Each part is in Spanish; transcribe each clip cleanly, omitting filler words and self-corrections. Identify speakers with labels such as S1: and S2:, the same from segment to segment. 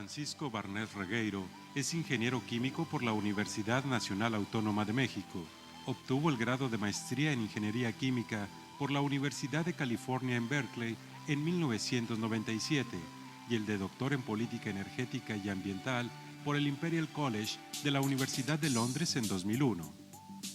S1: Francisco Barnés Regueiro es ingeniero químico por la Universidad Nacional Autónoma de México. Obtuvo el grado de maestría en Ingeniería Química por la Universidad de California en Berkeley en 1997 y el de doctor en Política Energética y Ambiental por el Imperial College de la Universidad de Londres en 2001.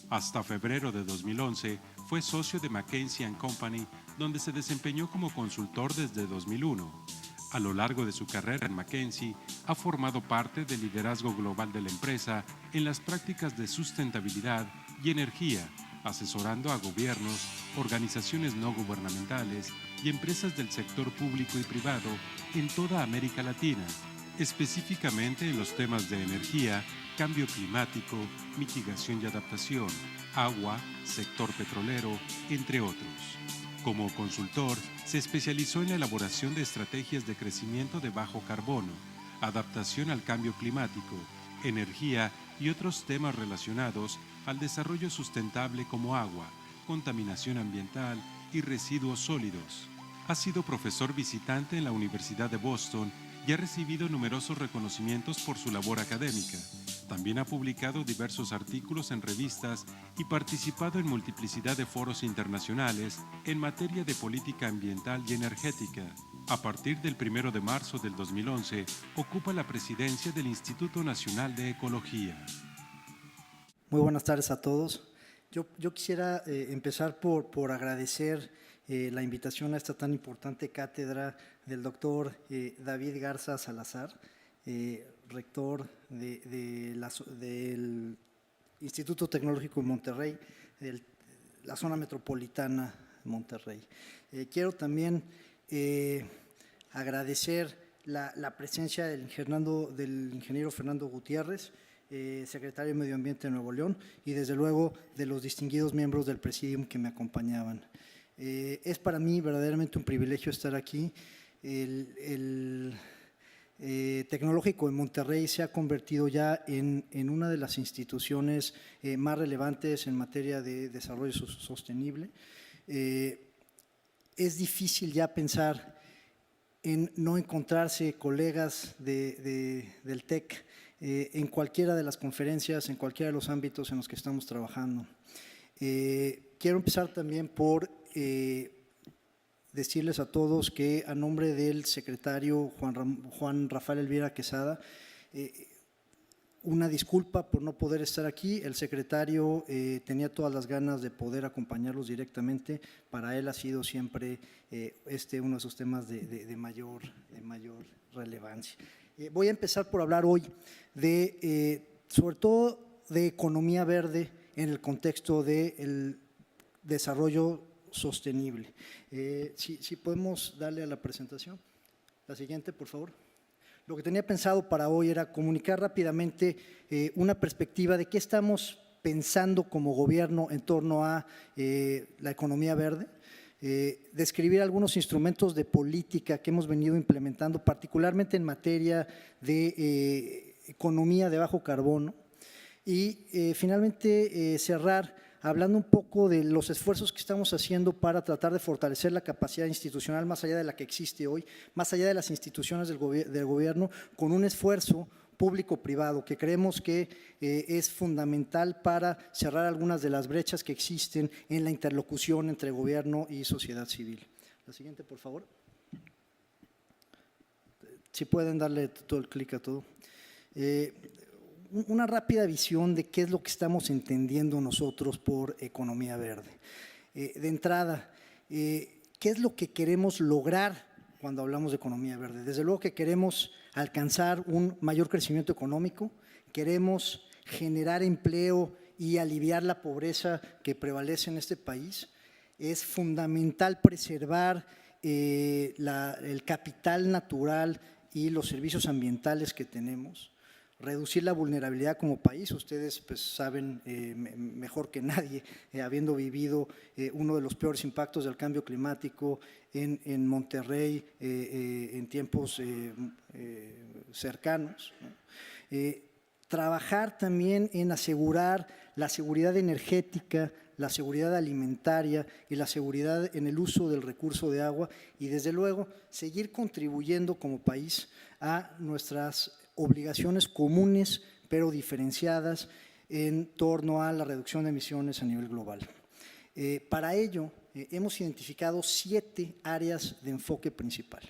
S1: Hasta febrero de 2011 fue socio de McKinsey & Company, donde se desempeñó como consultor desde 2001. A lo largo de su carrera en McKinsey, ha formado parte del liderazgo global de la empresa en las prácticas de sustentabilidad y energía, asesorando a gobiernos, organizaciones no gubernamentales y empresas del sector público y privado en toda América Latina, específicamente en los temas de energía, cambio climático, mitigación y adaptación, agua, sector petrolero, entre otros. Como consultor, se especializó en la elaboración de estrategias de crecimiento de bajo carbono, adaptación al cambio climático, energía y otros temas relacionados al desarrollo sustentable como agua, contaminación ambiental y residuos sólidos. Ha sido profesor visitante en la Universidad de Boston y ha recibido numerosos reconocimientos por su labor académica. También ha publicado diversos artículos en revistas y participado en multiplicidad de foros internacionales en materia de política ambiental y energética. A partir del 1 de marzo del 2011, ocupa la presidencia del Instituto Nacional de Ecología.
S2: Muy buenas tardes a todos. Yo quisiera empezar por agradecer la invitación a esta tan importante cátedra del doctor David Garza Salazar, rector del Instituto Tecnológico de Monterrey, de la zona metropolitana de Monterrey. Quiero también agradecer la presencia del ingeniero Fernando Gutiérrez, secretario de Medio Ambiente de Nuevo León, y desde luego de los distinguidos miembros del Presidium que me acompañaban. Es para mí verdaderamente un privilegio estar aquí. El Tecnológico de Monterrey se ha convertido ya en una de las instituciones más relevantes en materia de desarrollo sostenible. Es difícil ya pensar en no encontrarse colegas del TEC en cualquiera de las conferencias, en cualquiera de los ámbitos en los que estamos trabajando. Quiero empezar también por decirles a todos que a nombre del secretario Juan Rafael Elvira Quesada, una disculpa por no poder estar aquí. El secretario tenía todas las ganas de poder acompañarlos directamente. Para él ha sido siempre uno de esos temas de mayor relevancia. Voy a empezar por hablar hoy sobre todo de economía verde en el contexto del desarrollo sostenible. Si podemos darle a la presentación. La siguiente, por favor. Lo que tenía pensado para hoy era comunicar rápidamente una perspectiva de qué estamos pensando como gobierno en torno a la economía verde, describir algunos instrumentos de política que hemos venido implementando, particularmente en materia de economía de bajo carbono, y finalmente cerrar hablando un poco de los esfuerzos que estamos haciendo para tratar de fortalecer la capacidad institucional más allá de la que existe hoy, más allá de las instituciones del gobierno, con un esfuerzo público-privado que creemos que es fundamental para cerrar algunas de las brechas que existen en la interlocución entre gobierno y sociedad civil. La siguiente, por favor. Si pueden darle todo el clic a todo. Una rápida visión de qué es lo que estamos entendiendo nosotros por economía verde. De entrada, ¿qué es lo que queremos lograr cuando hablamos de economía verde? Desde luego que queremos alcanzar un mayor crecimiento económico, queremos generar empleo y aliviar la pobreza que prevalece en este país. Es fundamental preservar el capital natural y los servicios ambientales que tenemos. Reducir la vulnerabilidad como país. Ustedes pues, saben mejor que nadie, habiendo vivido uno de los peores impactos del cambio climático en Monterrey en tiempos cercanos, ¿no? Trabajar también en asegurar la seguridad energética, la seguridad alimentaria y la seguridad en el uso del recurso de agua y desde luego seguir contribuyendo como país a nuestras obligaciones comunes pero diferenciadas en torno a la reducción de emisiones a nivel global. Para ello, hemos identificado 7 áreas de enfoque principal.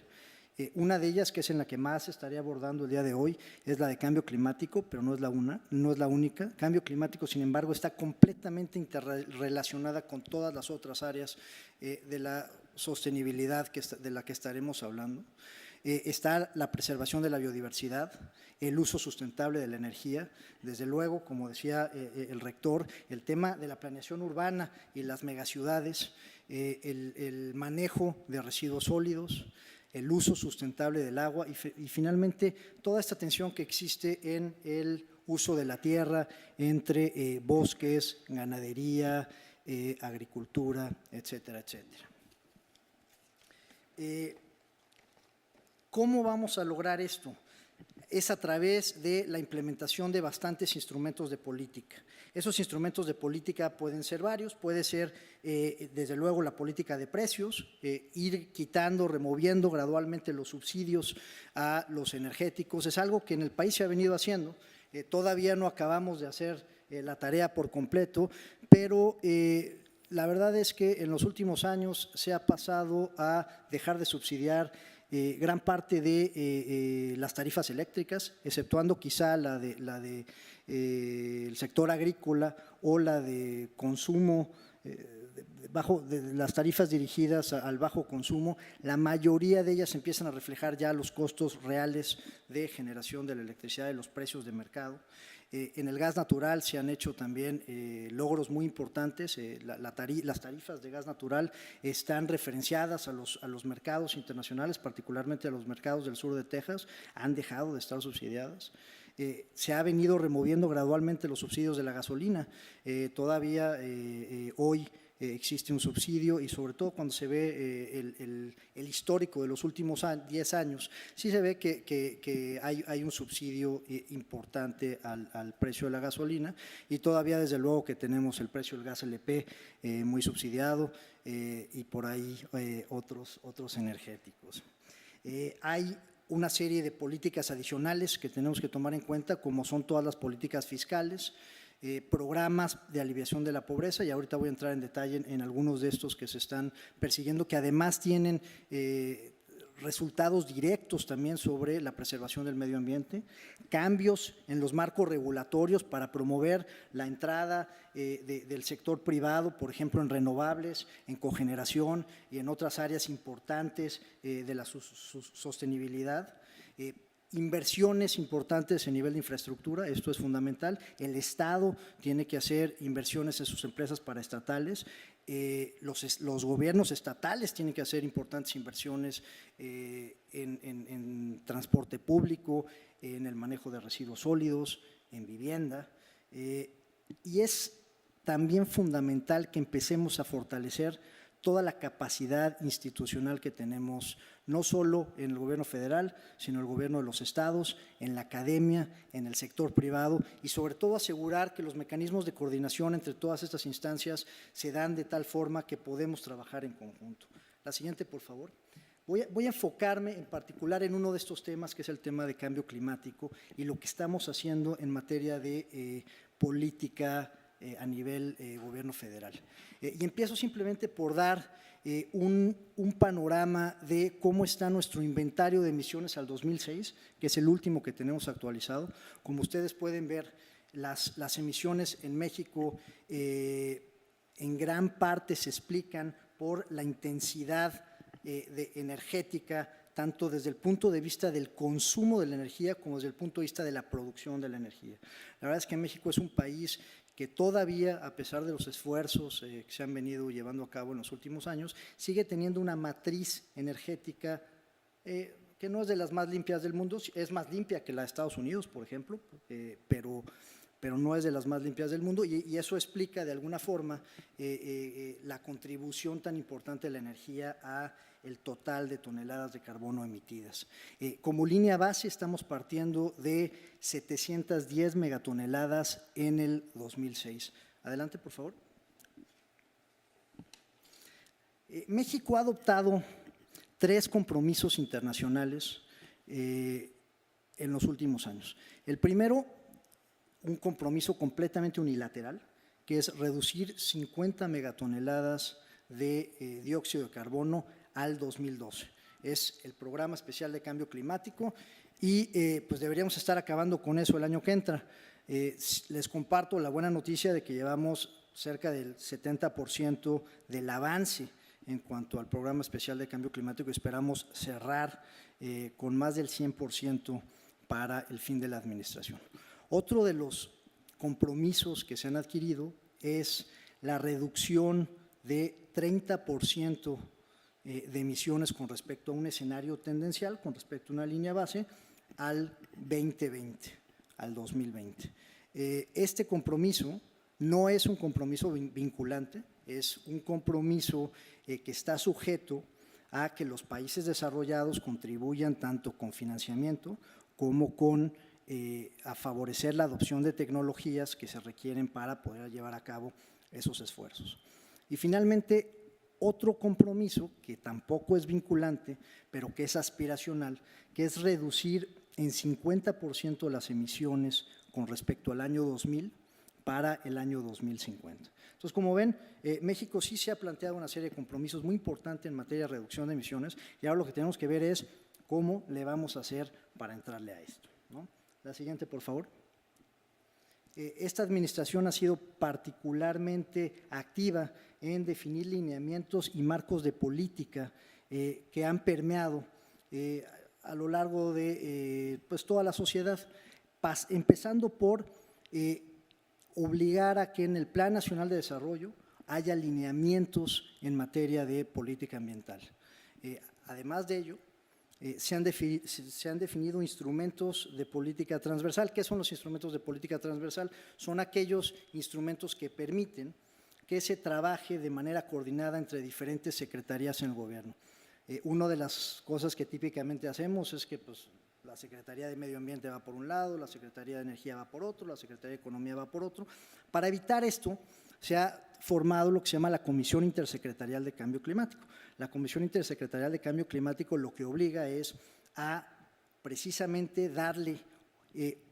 S2: Una de ellas, que es en la que más estaré abordando el día de hoy, es la de cambio climático, pero no es la única. Cambio climático, sin embargo, está completamente interrelacionada con todas las otras áreas de la sostenibilidad de la que estaremos hablando. Está la preservación de la biodiversidad, el uso sustentable de la energía, desde luego, como decía el rector, el tema de la planeación urbana y las megaciudades, el manejo de residuos sólidos, el uso sustentable del agua y finalmente toda esta tensión que existe en el uso de la tierra entre bosques, ganadería, agricultura, etcétera, etcétera. ¿Cómo vamos a lograr esto? Es a través de la implementación de bastantes instrumentos de política. Esos instrumentos de política pueden ser varios, puede ser desde luego la política de precios, ir quitando, removiendo gradualmente los subsidios a los energéticos, es algo que en el país se ha venido haciendo, todavía no acabamos de hacer la tarea por completo, pero la verdad es que en los últimos años se ha pasado a dejar de subsidiar gran parte de las tarifas eléctricas, exceptuando quizá la de el sector agrícola o la de consumo, de las tarifas dirigidas al bajo consumo. La mayoría de ellas empiezan a reflejar ya los costos reales de generación de la electricidad y los precios de mercado. En el gas natural se han hecho también logros muy importantes. Las tarifas de gas natural están referenciadas a los mercados internacionales, particularmente a los mercados del sur de Texas, han dejado de estar subsidiadas. Se ha venido removiendo gradualmente los subsidios de la gasolina. Todavía hoy existe un subsidio y sobre todo cuando se ve el histórico de los últimos 10 años, sí se ve que hay un subsidio importante al precio de la gasolina y todavía desde luego que tenemos el precio del gas LP muy subsidiado y por ahí otros energéticos. Hay una serie de políticas adicionales que tenemos que tomar en cuenta, como son todas las políticas fiscales, programas de aliviación de la pobreza, y ahorita voy a entrar en detalle en algunos de estos que se están persiguiendo, que además tienen resultados directos también sobre la preservación del medio ambiente, cambios en los marcos regulatorios para promover la entrada del sector privado, por ejemplo, en renovables, en cogeneración y en otras áreas importantes de la sostenibilidad. Inversiones importantes en nivel de infraestructura, esto es fundamental. El Estado tiene que hacer inversiones en sus empresas paraestatales, los gobiernos estatales tienen que hacer importantes inversiones en transporte público, en el manejo de residuos sólidos, en vivienda, y es también fundamental que empecemos a fortalecer toda la capacidad institucional que tenemos, no solo en el gobierno federal, sino en el gobierno de los estados, en la academia, en el sector privado y sobre todo asegurar que los mecanismos de coordinación entre todas estas instancias se dan de tal forma que podemos trabajar en conjunto. La siguiente, por favor. Voy a enfocarme en particular en uno de estos temas, que es el tema de cambio climático y lo que estamos haciendo en materia de política a nivel gobierno federal. Y empiezo simplemente por dar un panorama de cómo está nuestro inventario de emisiones al 2006, que es el último que tenemos actualizado. Como ustedes pueden ver, las emisiones en México en gran parte se explican por la intensidad energética, tanto desde el punto de vista del consumo de la energía como desde el punto de vista de la producción de la energía. La verdad es que México es un país que todavía, a pesar de los esfuerzos que se han venido llevando a cabo en los últimos años, sigue teniendo una matriz energética que no es de las más limpias del mundo, es más limpia que la de Estados Unidos, por ejemplo, pero no es de las más limpias del mundo y eso explica de alguna forma la contribución tan importante de la energía a el total de toneladas de carbono emitidas. Como línea base estamos partiendo de 710 megatoneladas en el 2006. Adelante, por favor. México ha adoptado 3 compromisos internacionales en los últimos años. El primero, un compromiso completamente unilateral, que es reducir 50 megatoneladas de dióxido de carbono al 2012. Es el Programa Especial de Cambio Climático y pues deberíamos estar acabando con eso el año que entra. Les comparto la buena noticia de que llevamos cerca del 70% del avance en cuanto al Programa Especial de Cambio Climático y esperamos cerrar con más del 100% para el fin de la administración. Otro de los compromisos que se han adquirido es la reducción de 30% de emisiones con respecto a un escenario tendencial, con respecto a una línea base, al 2020, al 2020. Este compromiso no es un compromiso vinculante, es un compromiso que está sujeto a que los países desarrollados contribuyan tanto con financiamiento como con a favorecer la adopción de tecnologías que se requieren para poder llevar a cabo esos esfuerzos. Y finalmente, otro compromiso que tampoco es vinculante, pero que es aspiracional, que es reducir en 50% las emisiones con respecto al año 2000 para el año 2050. Entonces, como ven, México sí se ha planteado una serie de compromisos muy importantes en materia de reducción de emisiones y ahora lo que tenemos que ver es cómo le vamos a hacer para entrarle a esto, ¿no? La siguiente, por favor. Esta administración ha sido particularmente activa en definir lineamientos y marcos de política que han permeado a lo largo de pues toda la sociedad, empezando por obligar a que en el Plan Nacional de Desarrollo haya lineamientos en materia de política ambiental. Además de ello, se han definido instrumentos de política transversal. ¿Qué son los instrumentos de política transversal? Son aquellos instrumentos que permiten que se trabaje de manera coordinada entre diferentes secretarías en el gobierno. Una de las cosas que típicamente hacemos es que pues, la Secretaría de Medio Ambiente va por un lado, la Secretaría de Energía va por otro, la Secretaría de Economía va por otro. Para evitar esto, se ha formado lo que se llama la Comisión Intersecretarial de Cambio Climático. La Comisión Intersecretarial de Cambio Climático lo que obliga es a precisamente darle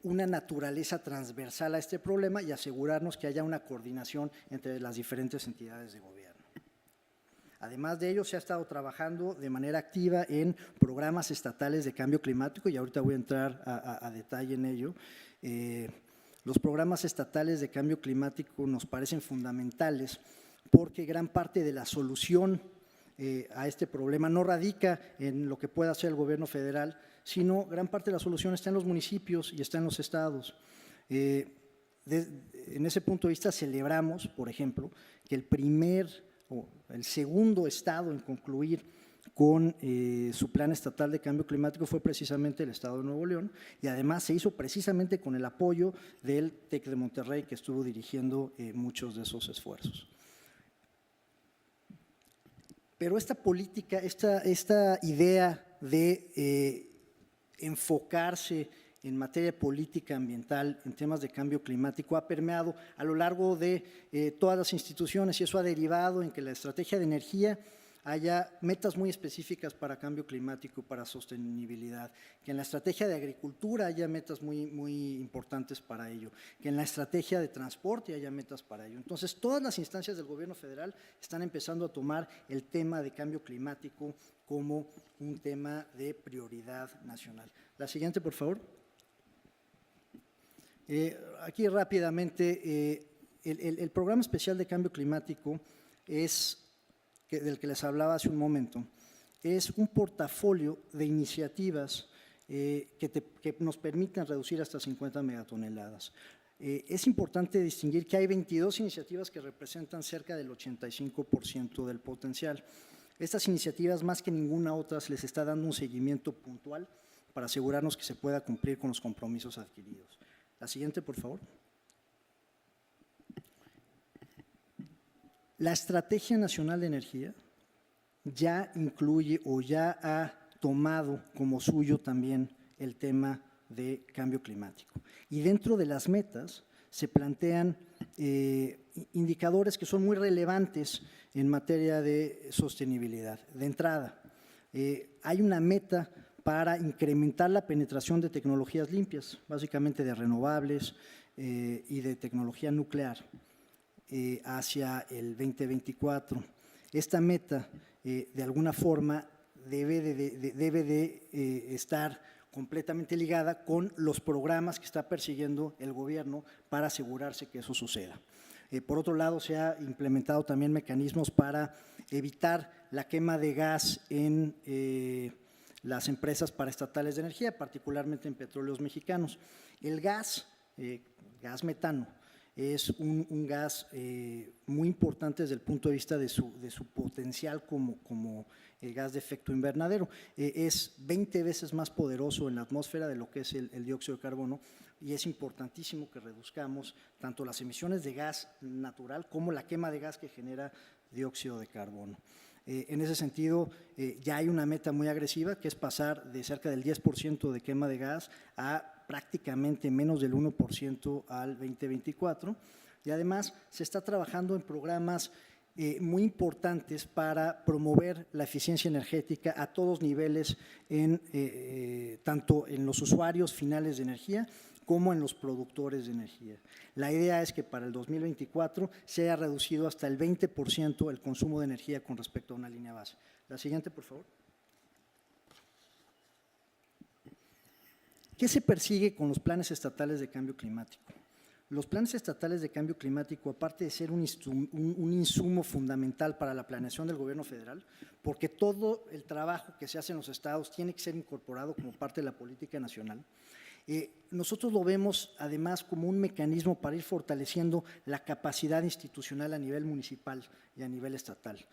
S2: una naturaleza transversal a este problema y asegurarnos que haya una coordinación entre las diferentes entidades de gobierno. Además de ello, se ha estado trabajando de manera activa en programas estatales de cambio climático y ahorita voy a entrar a detalle en ello. Los programas estatales de cambio climático nos parecen fundamentales porque gran parte de la solución a este problema no radica en lo que pueda hacer el gobierno federal, sino gran parte de la solución está en los municipios y está en los estados. En ese punto de vista celebramos, por ejemplo, que el segundo estado en concluir con su plan estatal de cambio climático fue precisamente el estado de Nuevo León y además se hizo precisamente con el apoyo del TEC de Monterrey que estuvo dirigiendo muchos de esos esfuerzos. Pero esta política, esta idea de enfocarse en materia de política ambiental, en temas de cambio climático, ha permeado a lo largo de todas las instituciones y eso ha derivado en que la estrategia de energía haya metas muy específicas para cambio climático, para sostenibilidad, que en la estrategia de agricultura haya metas muy importantes para ello, que en la estrategia de transporte haya metas para ello. Entonces, todas las instancias del gobierno federal están empezando a tomar el tema de cambio climático como un tema de prioridad nacional. La siguiente, por favor. Aquí rápidamente, el Programa Especial de Cambio Climático del que les hablaba hace un momento, es un portafolio de iniciativas que nos permiten reducir hasta 50 megatoneladas. Es importante distinguir que hay 22 iniciativas que representan cerca del 85% del potencial. Estas iniciativas, más que ninguna otra, les está dando un seguimiento puntual para asegurarnos que se pueda cumplir con los compromisos adquiridos. La siguiente, por favor. La Estrategia Nacional de Energía ya incluye o ya ha tomado como suyo también el tema de cambio climático. Y dentro de las metas se plantean indicadores que son muy relevantes en materia de sostenibilidad. De entrada, hay una meta para incrementar la penetración de tecnologías limpias, básicamente de renovables y de tecnología nuclear hacia el 2024. Esta meta, de alguna forma, debe de estar completamente ligada con los programas que está persiguiendo el gobierno para asegurarse que eso suceda. Por otro lado, se ha implementado también mecanismos para evitar la quema de gas en las empresas paraestatales de energía, particularmente en Petróleos Mexicanos. El gas, gas metano, es un gas muy importante desde el punto de vista de su potencial como gas de efecto invernadero. Es 20 veces más poderoso en la atmósfera de lo que es el dióxido de carbono, y es importantísimo que reduzcamos tanto las emisiones de gas natural como la quema de gas que genera dióxido de carbono. En ese sentido, ya hay una meta muy agresiva, que es pasar de cerca del 10% de quema de gas a prácticamente menos del 1% al 2024, y además se está trabajando en programas muy importantes para promover la eficiencia energética a todos niveles, tanto en los usuarios finales de energía como en los productores de energía. La idea es que para el 2024 se haya reducido hasta el 20% el consumo de energía con respecto a una línea base. La siguiente, por favor. ¿Qué se persigue con los planes estatales de cambio climático? Los planes estatales de cambio climático, aparte de ser un insumo fundamental para la planeación del gobierno federal, porque todo el trabajo que se hace en los estados tiene que ser incorporado como parte de la política nacional, nosotros lo vemos además como un mecanismo para ir fortaleciendo la capacidad institucional a nivel municipal y a nivel estatal.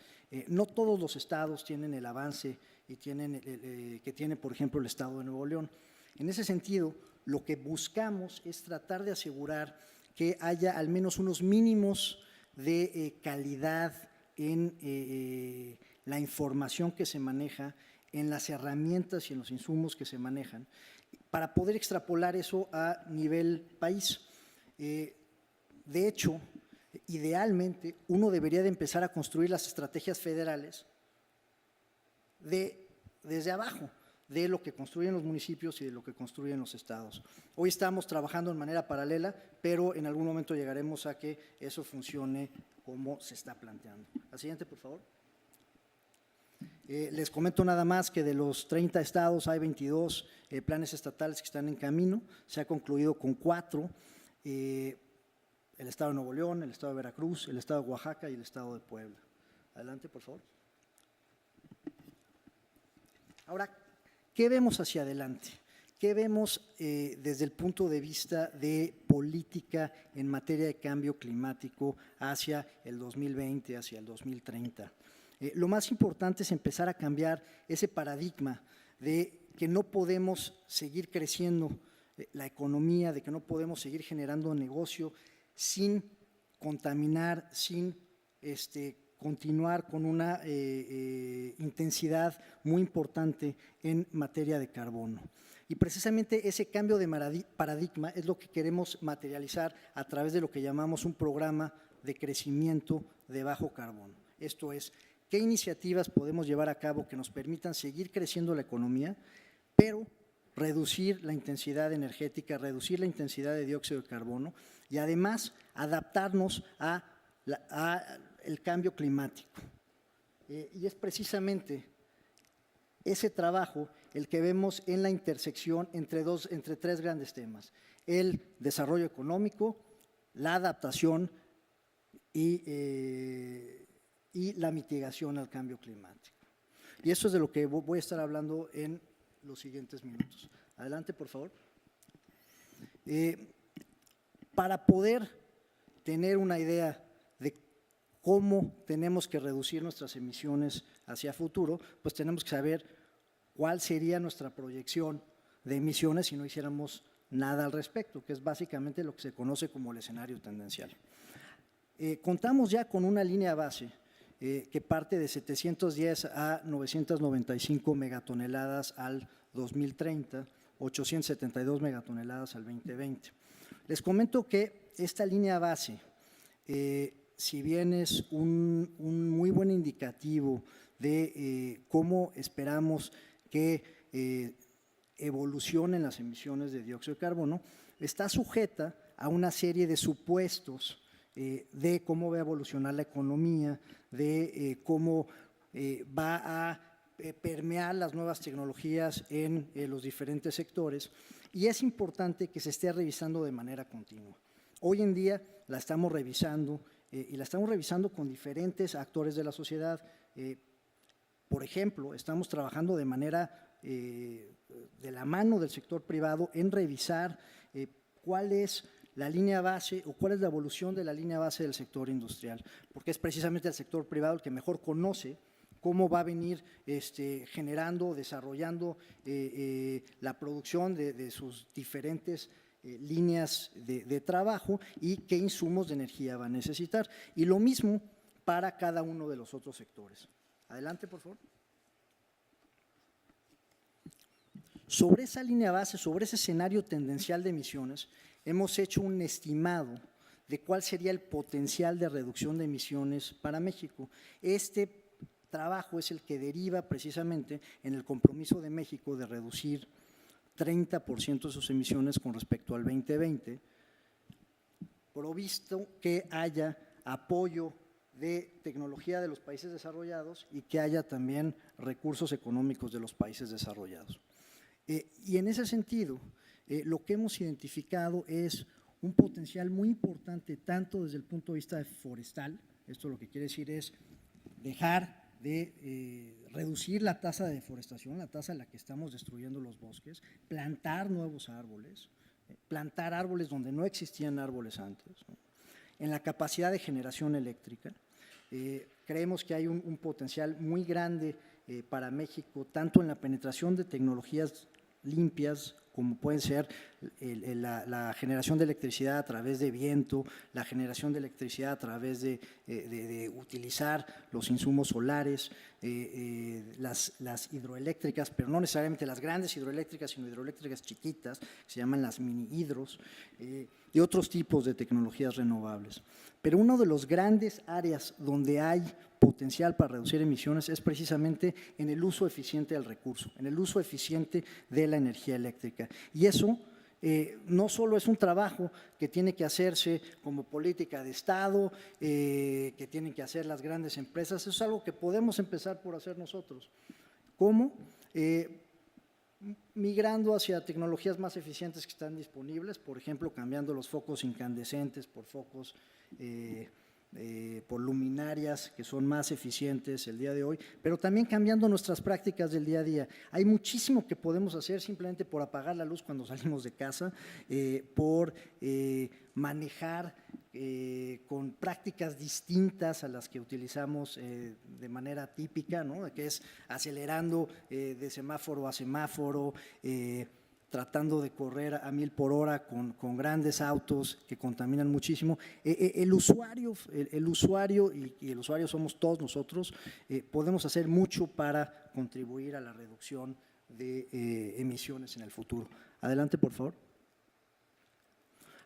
S2: No todos los estados tienen el avance y que tiene, por ejemplo, el estado de Nuevo León. En ese sentido, lo que buscamos es tratar de asegurar que haya al menos unos mínimos de calidad en la información que se maneja, en las herramientas y en los insumos que se manejan, para poder extrapolar eso a nivel país. De hecho, idealmente, uno debería de empezar a construir las estrategias federales desde abajo, de lo que construyen los municipios y de lo que construyen los estados. Hoy estamos trabajando en manera paralela, pero en algún momento llegaremos a que eso funcione como se está planteando. La siguiente, por favor. Les comento nada más que de los 30 estados hay 22 planes estatales que están en camino. Se ha concluido con 4, el estado de Nuevo León, el estado de Veracruz, el estado de Oaxaca y el estado de Puebla. Adelante, por favor. Ahora, ¿qué vemos hacia adelante? ¿Qué vemos desde el punto de vista de política en materia de cambio climático hacia el 2020, hacia el 2030? Lo más importante es empezar a cambiar ese paradigma de que no podemos seguir creciendo la economía, de que no podemos seguir generando negocio sin contaminar, sin continuar con una intensidad muy importante en materia de carbono. Y precisamente ese cambio de paradigma es lo que queremos materializar a través de lo que llamamos un programa de crecimiento de bajo carbono. Esto es, ¿qué iniciativas podemos llevar a cabo que nos permitan seguir creciendo la economía, pero reducir la intensidad energética, reducir la intensidad de dióxido de carbono y además adaptarnos a el cambio climático? Y es precisamente ese trabajo el que vemos en la intersección entre 3 grandes temas: el desarrollo económico, la adaptación y la mitigación al cambio climático. Y eso es de lo que voy a estar hablando en los siguientes minutos. Adelante, por favor. Para poder tener una idea de cómo tenemos que reducir nuestras emisiones hacia futuro, pues tenemos que saber cuál sería nuestra proyección de emisiones si no hiciéramos nada al respecto, que es básicamente lo que se conoce como el escenario tendencial. Contamos ya con una línea base que parte de 710 a 995 megatoneladas al 2030, 872 megatoneladas al 2020. Les comento que esta línea base, si bien es un muy buen indicativo de cómo esperamos que evolución en las emisiones de dióxido de carbono, está sujeta a una serie de supuestos de cómo va a evolucionar la economía, de cómo va a permear las nuevas tecnologías en los diferentes sectores, y es importante que se esté revisando de manera continua. Hoy en día la estamos revisando y la estamos revisando con diferentes actores de la sociedad. Por ejemplo, estamos trabajando de manera de la mano del sector privado en revisar cuál es la línea base o cuál es la evolución de la línea base del sector industrial, porque es precisamente el sector privado el que mejor conoce cómo va a venir generando, desarrollando la producción de sus diferentes líneas de trabajo y qué insumos de energía va a necesitar. Y lo mismo para cada uno de los otros sectores. Adelante, por favor. Sobre esa línea base, sobre ese escenario tendencial de emisiones, hemos hecho un estimado de cuál sería el potencial de reducción de emisiones para México. Este trabajo es el que deriva precisamente en el compromiso de México de reducir 30% de sus emisiones con respecto al 2020, provisto que haya apoyo de tecnología de los países desarrollados y que haya también recursos económicos de los países desarrollados. Y en ese sentido, lo que hemos identificado es un potencial muy importante, tanto desde el punto de vista forestal, esto lo que quiere decir es dejar de reducir la tasa de deforestación, la tasa en la que estamos destruyendo los bosques, plantar nuevos árboles, plantar árboles donde no existían árboles antes, ¿no? En la capacidad de generación eléctrica, creemos que hay un potencial muy grande para México, tanto en la penetración de tecnologías limpias, como pueden ser la generación de electricidad a través de viento, la generación de electricidad a través de utilizar los insumos solares, las hidroeléctricas, pero no necesariamente las grandes hidroeléctricas, sino hidroeléctricas chiquitas, que se llaman las mini hidros, y otros tipos de tecnologías renovables. Pero uno de los grandes áreas donde hay potencial para reducir emisiones es precisamente en el uso eficiente del recurso, en el uso eficiente de la energía eléctrica. Y eso no solo es un trabajo que tiene que hacerse como política de Estado, que tienen que hacer las grandes empresas, eso es algo que podemos empezar por hacer nosotros. ¿Cómo? Migrando hacia tecnologías más eficientes que están disponibles, por ejemplo, cambiando los focos incandescentes por focos por luminarias que son más eficientes el día de hoy, pero también cambiando nuestras prácticas del día a día. Hay muchísimo que podemos hacer simplemente por apagar la luz cuando salimos de casa, por manejar con prácticas distintas a las que utilizamos de manera típica, ¿no? Que es acelerando de semáforo a semáforo, tratando de correr a 1000 por hora con grandes autos que contaminan muchísimo. El usuario y el usuario somos todos nosotros, podemos hacer mucho para contribuir a la reducción de emisiones en el futuro. Adelante, por favor.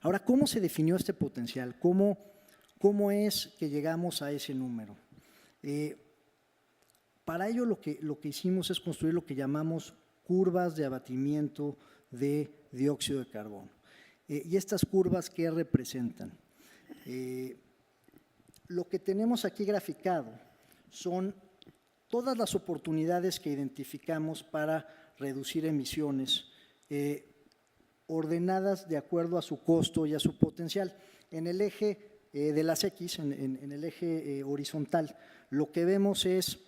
S2: Ahora, ¿cómo se definió este potencial? ¿Cómo es que llegamos a ese número? Para ello lo que hicimos es construir lo que llamamos curvas de abatimiento de dióxido de carbono. ¿Y estas curvas qué representan? Lo que tenemos aquí graficado son todas las oportunidades que identificamos para reducir emisiones, ordenadas de acuerdo a su costo y a su potencial. En el eje de las X, en el eje horizontal, lo que vemos es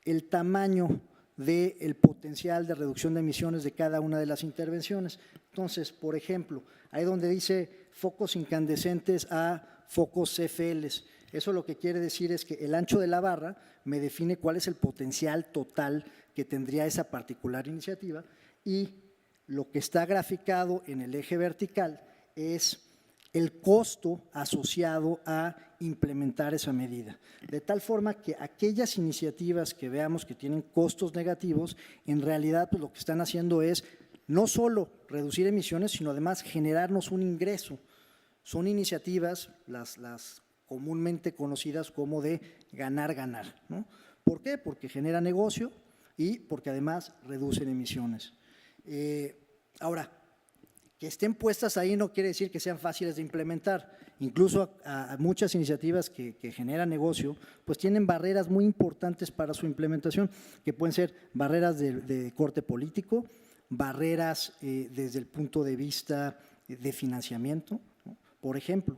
S2: el tamaño del potencial de reducción de emisiones de cada una de las intervenciones. Entonces, por ejemplo, ahí donde dice focos incandescentes a focos CFLs, eso lo que quiere decir es que el ancho de la barra me define cuál es el potencial total que tendría esa particular iniciativa, y lo que está graficado en el eje vertical es el costo asociado a implementar esa medida, de tal forma que aquellas iniciativas que veamos que tienen costos negativos, en realidad pues lo que están haciendo es no solo reducir emisiones, sino además generarnos un ingreso. Son iniciativas, las comúnmente conocidas como de ganar-ganar, ¿no? ¿Por qué? Porque genera negocio, y porque además reducen emisiones. Ahora, que estén puestas ahí no quiere decir que sean fáciles de implementar. Incluso a muchas iniciativas que generan negocio, pues tienen barreras muy importantes para su implementación, que pueden ser barreras de corte político, barreras desde el punto de vista de financiamiento, ¿no? Por ejemplo,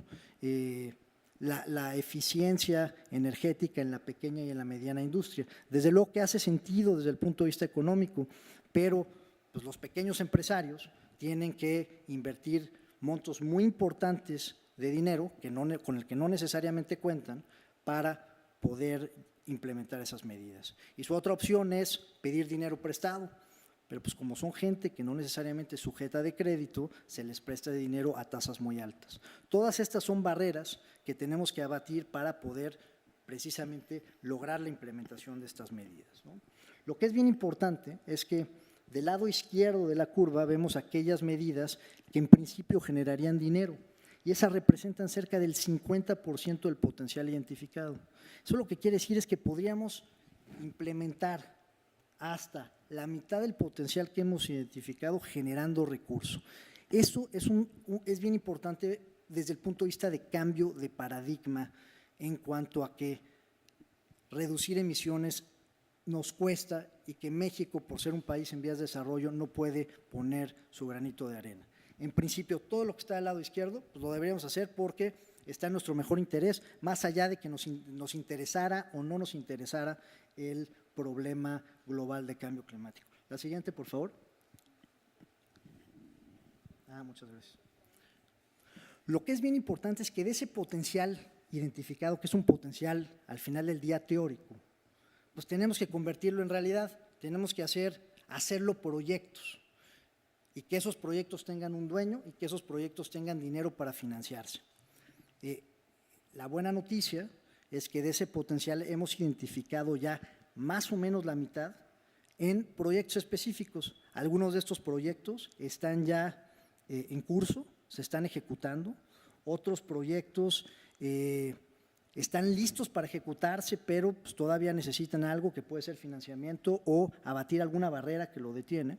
S2: la eficiencia energética en la pequeña y en la mediana industria. Desde luego que hace sentido desde el punto de vista económico, pero pues, los pequeños empresarios tienen que invertir montos muy importantes de dinero con el que no necesariamente cuentan para poder implementar esas medidas. Y su otra opción es pedir dinero prestado, pero pues como son gente que no necesariamente es sujeta de crédito, se les presta de dinero a tasas muy altas. Todas estas son barreras que tenemos que abatir para poder precisamente lograr la implementación de estas medidas, ¿no? Lo que es bien importante es que del lado izquierdo de la curva vemos aquellas medidas que en principio generarían dinero y esas representan cerca del 50% del potencial identificado. Eso lo que quiere decir es que podríamos implementar hasta la mitad del potencial que hemos identificado generando recursos. Eso es bien importante desde el punto de vista de cambio de paradigma en cuanto a que reducir emisiones nos cuesta y que México, por ser un país en vías de desarrollo, no puede poner su granito de arena. En principio, todo lo que está del lado izquierdo, pues lo deberíamos hacer porque está en nuestro mejor interés, más allá de que nos interesara o no nos interesara el problema global de cambio climático. La siguiente, por favor. Muchas gracias. Lo que es bien importante es que de ese potencial identificado, que es un potencial al final del día teórico, pues tenemos que convertirlo en realidad, tenemos que hacerlo proyectos y que esos proyectos tengan un dueño y que esos proyectos tengan dinero para financiarse. La buena noticia es que de ese potencial hemos identificado ya más o menos la mitad en proyectos específicos. Algunos de estos proyectos están ya en curso, se están ejecutando, otros proyectos están listos para ejecutarse, pero pues, todavía necesitan algo que puede ser financiamiento o abatir alguna barrera que lo detiene.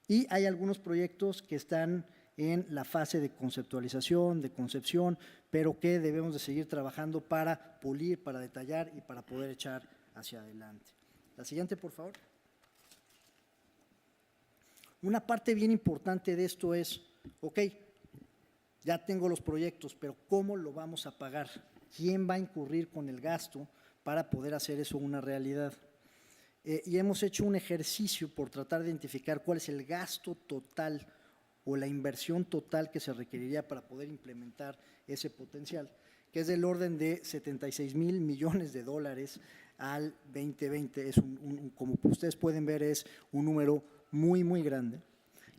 S2: Y hay algunos proyectos que están en la fase de conceptualización, de concepción, pero que debemos de seguir trabajando para pulir, para detallar y para poder echar hacia adelante. La siguiente, por favor. Una parte bien importante de esto es, ok, ya tengo los proyectos, pero ¿cómo lo vamos a pagar? ¿Quién va a incurrir con el gasto para poder hacer eso una realidad? Y hemos hecho un ejercicio por tratar de identificar cuál es el gasto total o la inversión total que se requeriría para poder implementar ese potencial, que es del orden de 76,000 millones de dólares al 2020. Como ustedes pueden ver, es un número muy, muy grande.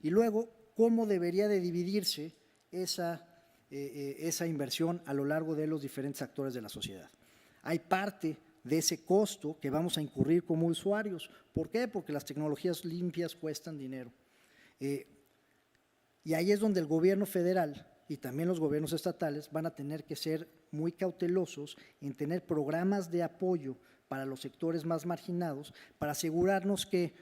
S2: Y luego, ¿cómo debería de dividirse esa inversión a lo largo de los diferentes actores de la sociedad? Hay parte de ese costo que vamos a incurrir como usuarios. ¿Por qué? Porque las tecnologías limpias cuestan dinero. Y ahí es donde el gobierno federal y también los gobiernos estatales van a tener que ser muy cautelosos en tener programas de apoyo para los sectores más marginados, para asegurarnos que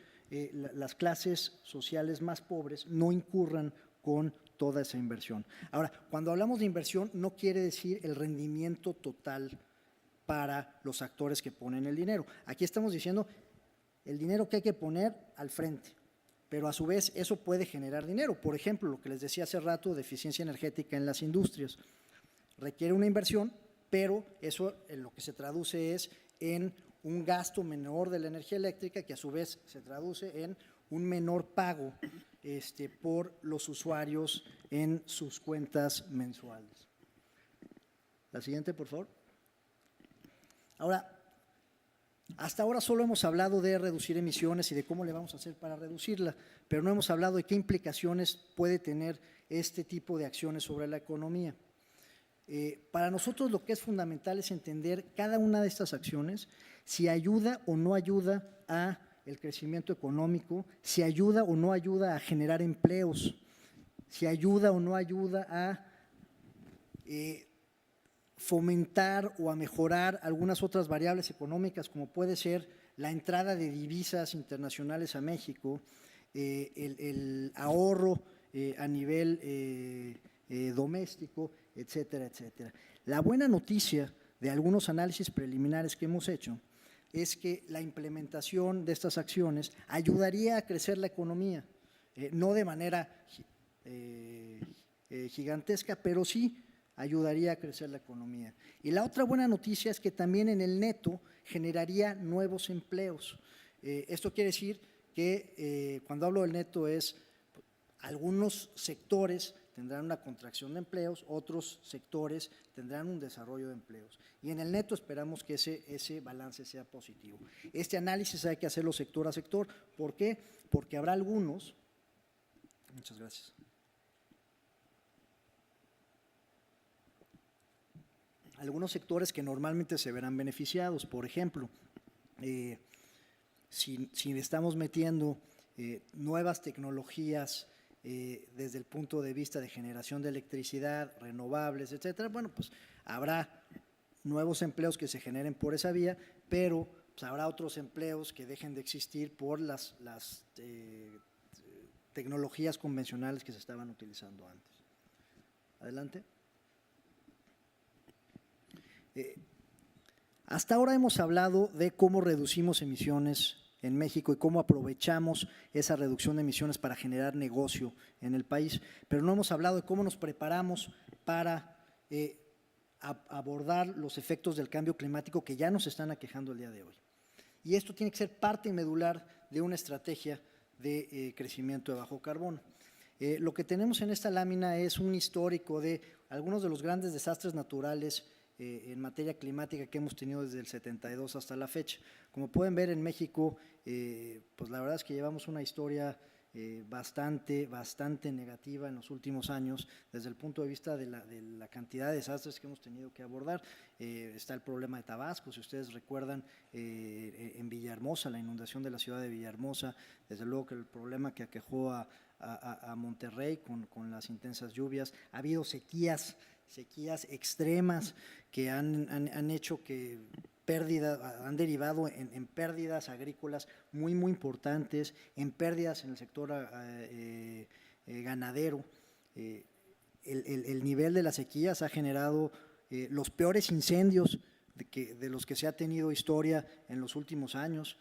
S2: las clases sociales más pobres no incurran con toda esa inversión. Ahora, cuando hablamos de inversión, no quiere decir el rendimiento total para los actores que ponen el dinero. Aquí estamos diciendo el dinero que hay que poner al frente, pero a su vez eso puede generar dinero. Por ejemplo, lo que les decía hace rato de eficiencia energética en las industrias. Requiere una inversión, pero eso en lo que se traduce es en un gasto menor de la energía eléctrica, que a su vez se traduce en un menor pago por los usuarios en sus cuentas mensuales. La siguiente, por favor. Ahora, hasta ahora solo hemos hablado de reducir emisiones y de cómo le vamos a hacer para reducirla, pero no hemos hablado de qué implicaciones puede tener este tipo de acciones sobre la economía. Para nosotros lo que es fundamental es entender cada una de estas acciones, si ayuda o no ayuda a el crecimiento económico, si ayuda o no ayuda a generar empleos, si ayuda o no ayuda a fomentar o a mejorar algunas otras variables económicas, como puede ser la entrada de divisas internacionales a México, el ahorro a nivel doméstico, etcétera, etcétera. La buena noticia de algunos análisis preliminares que hemos hecho es que la implementación de estas acciones ayudaría a crecer la economía, no de manera gigantesca, pero sí ayudaría a crecer la economía. Y la otra buena noticia es que también en el neto generaría nuevos empleos. Esto quiere decir que cuando hablo del neto es algunos sectores tendrán una contracción de empleos, otros sectores tendrán un desarrollo de empleos. Y en el neto esperamos que ese balance sea positivo. Este análisis hay que hacerlo sector a sector. ¿Por qué? Porque habrá algunos. Muchas gracias. Algunos sectores que normalmente se verán beneficiados. Por ejemplo, si estamos metiendo nuevas tecnologías desde el punto de vista de generación de electricidad, renovables, etcétera, bueno, pues habrá nuevos empleos que se generen por esa vía, pero pues habrá otros empleos que dejen de existir por las tecnologías convencionales que se estaban utilizando antes. Adelante. Hasta ahora hemos hablado de cómo reducimos emisiones en México y cómo aprovechamos esa reducción de emisiones para generar negocio en el país, pero no hemos hablado de cómo nos preparamos para abordar los efectos del cambio climático que ya nos están aquejando el día de hoy. Y esto tiene que ser parte medular de una estrategia de crecimiento de bajo carbono. Lo que tenemos en esta lámina es un histórico de algunos de los grandes desastres naturales en materia climática que hemos tenido desde el 72 hasta la fecha. Como pueden ver en México, pues la verdad es que llevamos una historia bastante negativa en los últimos años desde el punto de vista de la cantidad de desastres que hemos tenido que abordar. Está el problema de Tabasco, si ustedes recuerdan, en Villahermosa, la inundación de la ciudad de Villahermosa, desde luego que el problema que aquejó a Monterrey con las intensas lluvias. Ha habido sequías extremas que han hecho que han derivado en pérdidas agrícolas muy importantes, en pérdidas en el sector ganadero. El nivel de las sequías ha generado los peores incendios de los que se ha tenido historia en los últimos años.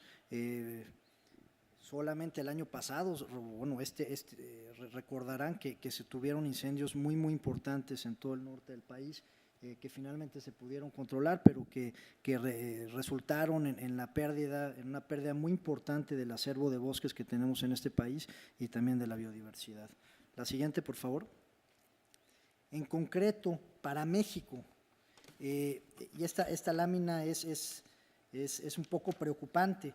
S2: Solamente el año pasado, bueno, recordarán que se tuvieron incendios muy importantes en todo el norte del país, que finalmente se pudieron controlar, pero que resultaron en una pérdida muy importante del acervo de bosques que tenemos en este país y también de la biodiversidad. La siguiente, por favor. En concreto, para México, y esta lámina es un poco preocupante.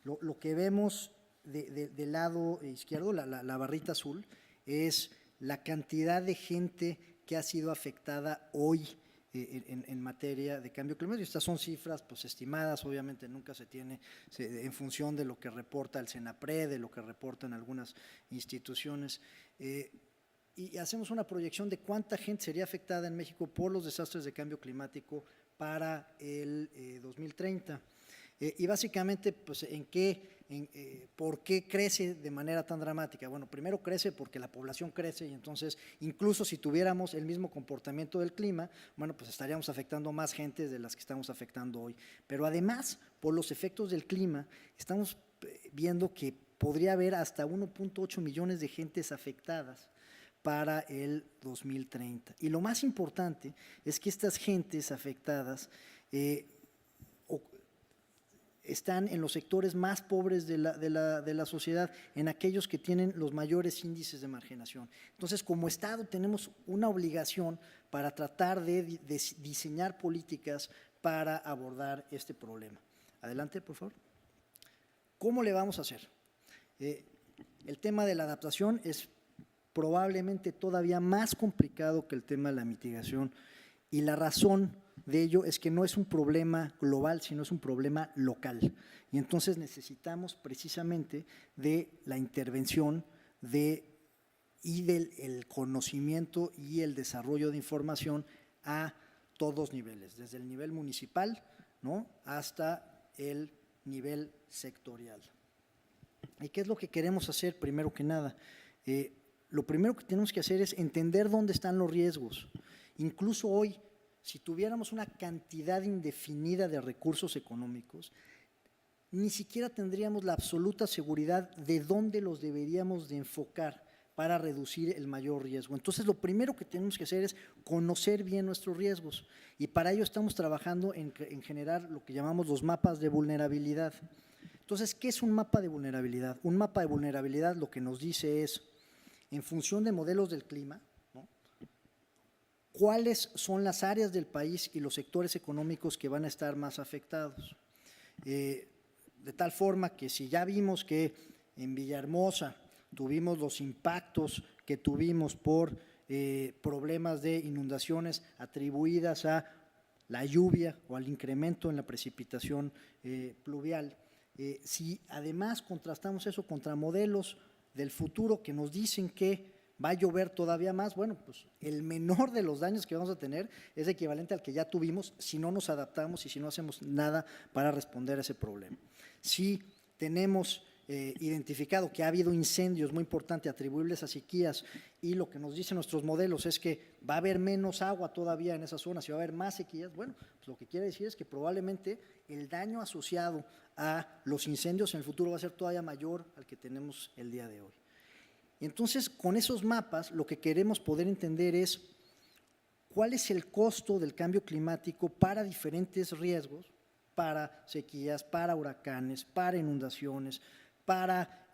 S2: Lo que vemos del lado izquierdo, la barrita azul, es la cantidad de gente que ha sido afectada hoy en materia de cambio climático. Estas son cifras pues estimadas, obviamente nunca se tiene en función de lo que reporta el CENAPRED, de lo que reportan algunas instituciones, y hacemos una proyección de cuánta gente sería afectada en México por los desastres de cambio climático para el 2030. Y básicamente, pues, ¿por qué crece de manera tan dramática? Bueno, primero crece porque la población crece y entonces, incluso si tuviéramos el mismo comportamiento del clima, bueno, pues estaríamos afectando más gente de las que estamos afectando hoy. Pero además, por los efectos del clima, estamos viendo que podría haber hasta 1.8 millones de gentes afectadas para el 2030. Y lo más importante es que estas gentes afectadas están en los sectores más pobres de la sociedad, en aquellos que tienen los mayores índices de marginación. Entonces, como Estado tenemos una obligación para tratar de diseñar políticas para abordar este problema. Adelante, por favor. ¿Cómo le vamos a hacer? El tema de la adaptación es probablemente todavía más complicado que el tema de la mitigación, y la razón de ello es que no es un problema global, sino es un problema local. Y entonces necesitamos precisamente de la intervención y del conocimiento y el desarrollo de información a todos niveles, desde el nivel municipal, ¿no?, hasta el nivel sectorial. ¿Y qué es lo que queremos hacer primero que nada? Lo primero que tenemos que hacer es entender dónde están los riesgos. Incluso hoy, si tuviéramos una cantidad indefinida de recursos económicos, ni siquiera tendríamos la absoluta seguridad de dónde los deberíamos de enfocar para reducir el mayor riesgo. Entonces, lo primero que tenemos que hacer es conocer bien nuestros riesgos y para ello estamos trabajando en generar lo que llamamos los mapas de vulnerabilidad. Entonces, ¿qué es un mapa de vulnerabilidad? Un mapa de vulnerabilidad lo que nos dice es, en función de modelos del clima, ¿no?, cuáles son las áreas del país y los sectores económicos que van a estar más afectados. De tal forma que si ya vimos que en Villahermosa tuvimos los impactos que tuvimos por problemas de inundaciones atribuidas a la lluvia o al incremento en la precipitación pluvial, si además contrastamos eso contra modelos del futuro que nos dicen que va a llover todavía más, bueno, pues el menor de los daños que vamos a tener es equivalente al que ya tuvimos si no nos adaptamos y si no hacemos nada para responder a ese problema. Si tenemos identificado que ha habido incendios muy importantes atribuibles a sequías y lo que nos dicen nuestros modelos es que va a haber menos agua todavía en esas zonas y va a haber más sequías, bueno, pues lo que quiere decir es que probablemente el daño asociado a los incendios en el futuro va a ser todavía mayor al que tenemos el día de hoy. Entonces, con esos mapas, lo que queremos poder entender es cuál es el costo del cambio climático para diferentes riesgos, para sequías, para huracanes, para inundaciones, para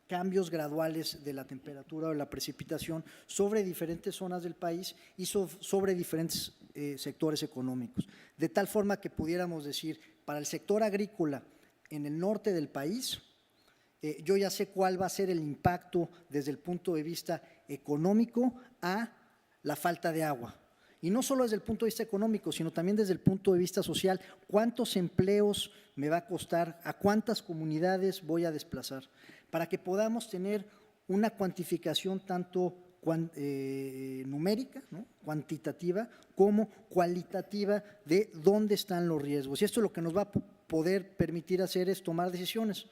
S2: cambios graduales de la temperatura o de la precipitación sobre diferentes zonas del país y sobre diferentes sectores económicos. De tal forma que pudiéramos decir, para el sector agrícola en el norte del país, yo ya sé cuál va a ser el impacto desde el punto de vista económico a la falta de agua. Y no solo desde el punto de vista económico, sino también desde el punto de vista social. ¿Cuántos empleos me va a costar? ¿A cuántas comunidades voy a desplazar? Para que podamos tener una cuantificación tanto numérica, ¿no?, cuantitativa, como cualitativa de dónde están los riesgos. Y esto lo que nos va a poder permitir hacer es tomar decisiones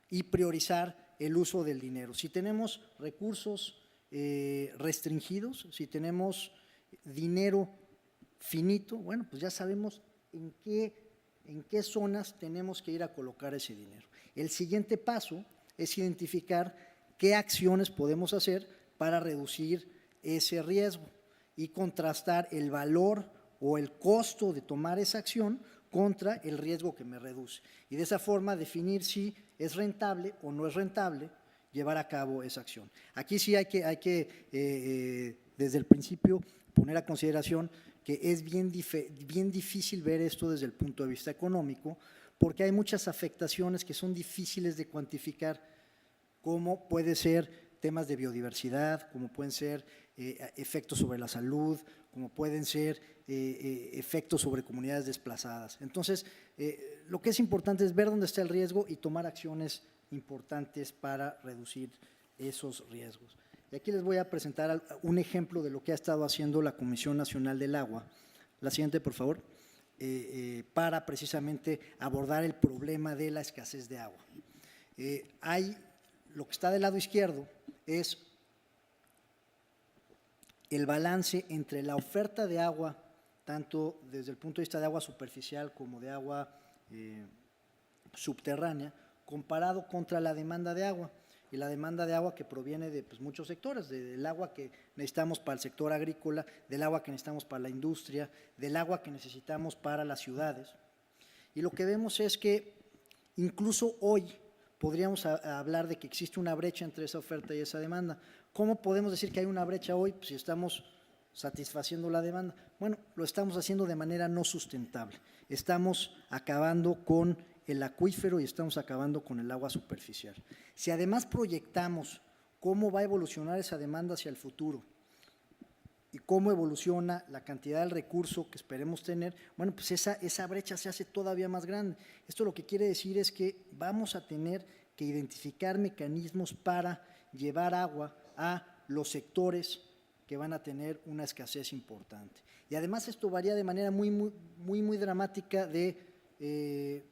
S2: y priorizar el uso del dinero. Si tenemos recursos restringidos, si tenemos dinero finito, bueno, pues ya sabemos en qué zonas tenemos que ir a colocar ese dinero. El siguiente paso es identificar qué acciones podemos hacer para reducir ese riesgo y contrastar el valor o el costo de tomar esa acción contra el riesgo que me reduce. Y de esa forma definir si es rentable o no es rentable llevar a cabo esa acción. Aquí sí hay que desde el principio poner a consideración que es bien difícil ver esto desde el punto de vista económico, porque hay muchas afectaciones que son difíciles de cuantificar, como puede ser temas de biodiversidad, como pueden ser efectos sobre la salud, como pueden ser efectos sobre comunidades desplazadas. Entonces, lo que es importante es ver dónde está el riesgo y tomar acciones importantes para reducir esos riesgos. Y aquí les voy a presentar un ejemplo de lo que ha estado haciendo la Comisión Nacional del Agua. La siguiente, por favor, para precisamente abordar el problema de la escasez de agua. Lo que está del lado izquierdo es el balance entre la oferta de agua, tanto desde el punto de vista de agua superficial como de agua subterránea, comparado contra la demanda de agua. Y la demanda de agua que proviene de muchos sectores, del agua que necesitamos para el sector agrícola, del agua que necesitamos para la industria, del agua que necesitamos para las ciudades. Y lo que vemos es que incluso hoy podríamos hablar de que existe una brecha entre esa oferta y esa demanda. ¿Cómo podemos decir que hay una brecha hoy si estamos satisfaciendo la demanda? Bueno, lo estamos haciendo de manera no sustentable. Estamos acabando con el acuífero y estamos acabando con el agua superficial. Si además proyectamos cómo va a evolucionar esa demanda hacia el futuro y cómo evoluciona la cantidad del recurso que esperemos tener, bueno, pues esa brecha se hace todavía más grande. Esto lo que quiere decir es que vamos a tener que identificar mecanismos para llevar agua a los sectores que van a tener una escasez importante. Y además esto varía de manera muy dramática de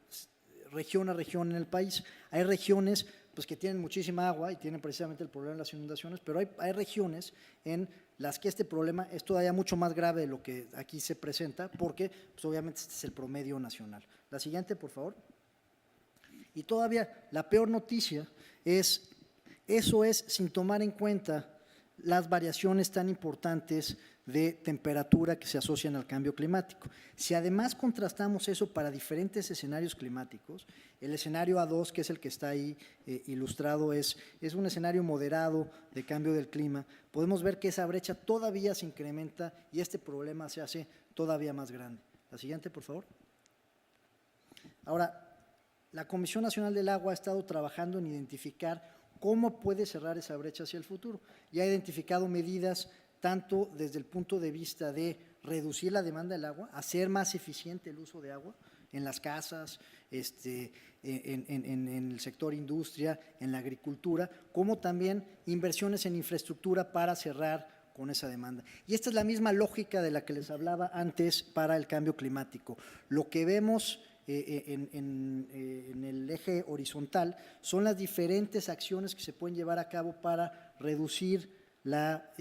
S2: región a región en el país. Hay regiones pues, que tienen muchísima agua y tienen precisamente el problema de las inundaciones, pero hay regiones en las que este problema es todavía mucho más grave de lo que aquí se presenta, porque pues, obviamente este es el promedio nacional. La siguiente, por favor. Y todavía la peor noticia es, eso es sin tomar en cuenta las variaciones tan importantes de temperatura que se asocian al cambio climático. Si además contrastamos eso para diferentes escenarios climáticos, el escenario A2, que es el que está ahí ilustrado, es un escenario moderado de cambio del clima, podemos ver que esa brecha todavía se incrementa y este problema se hace todavía más grande. La siguiente, por favor. Ahora, la Comisión Nacional del Agua ha estado trabajando en identificar cómo puede cerrar esa brecha hacia el futuro. Ya ha identificado medidas tanto desde el punto de vista de reducir la demanda del agua, hacer más eficiente el uso de agua en las casas, en el sector industria, en la agricultura, como también inversiones en infraestructura para cerrar con esa demanda. Y esta es la misma lógica de la que les hablaba antes para el cambio climático. Lo que vemos en el eje horizontal son las diferentes acciones que se pueden llevar a cabo para reducir la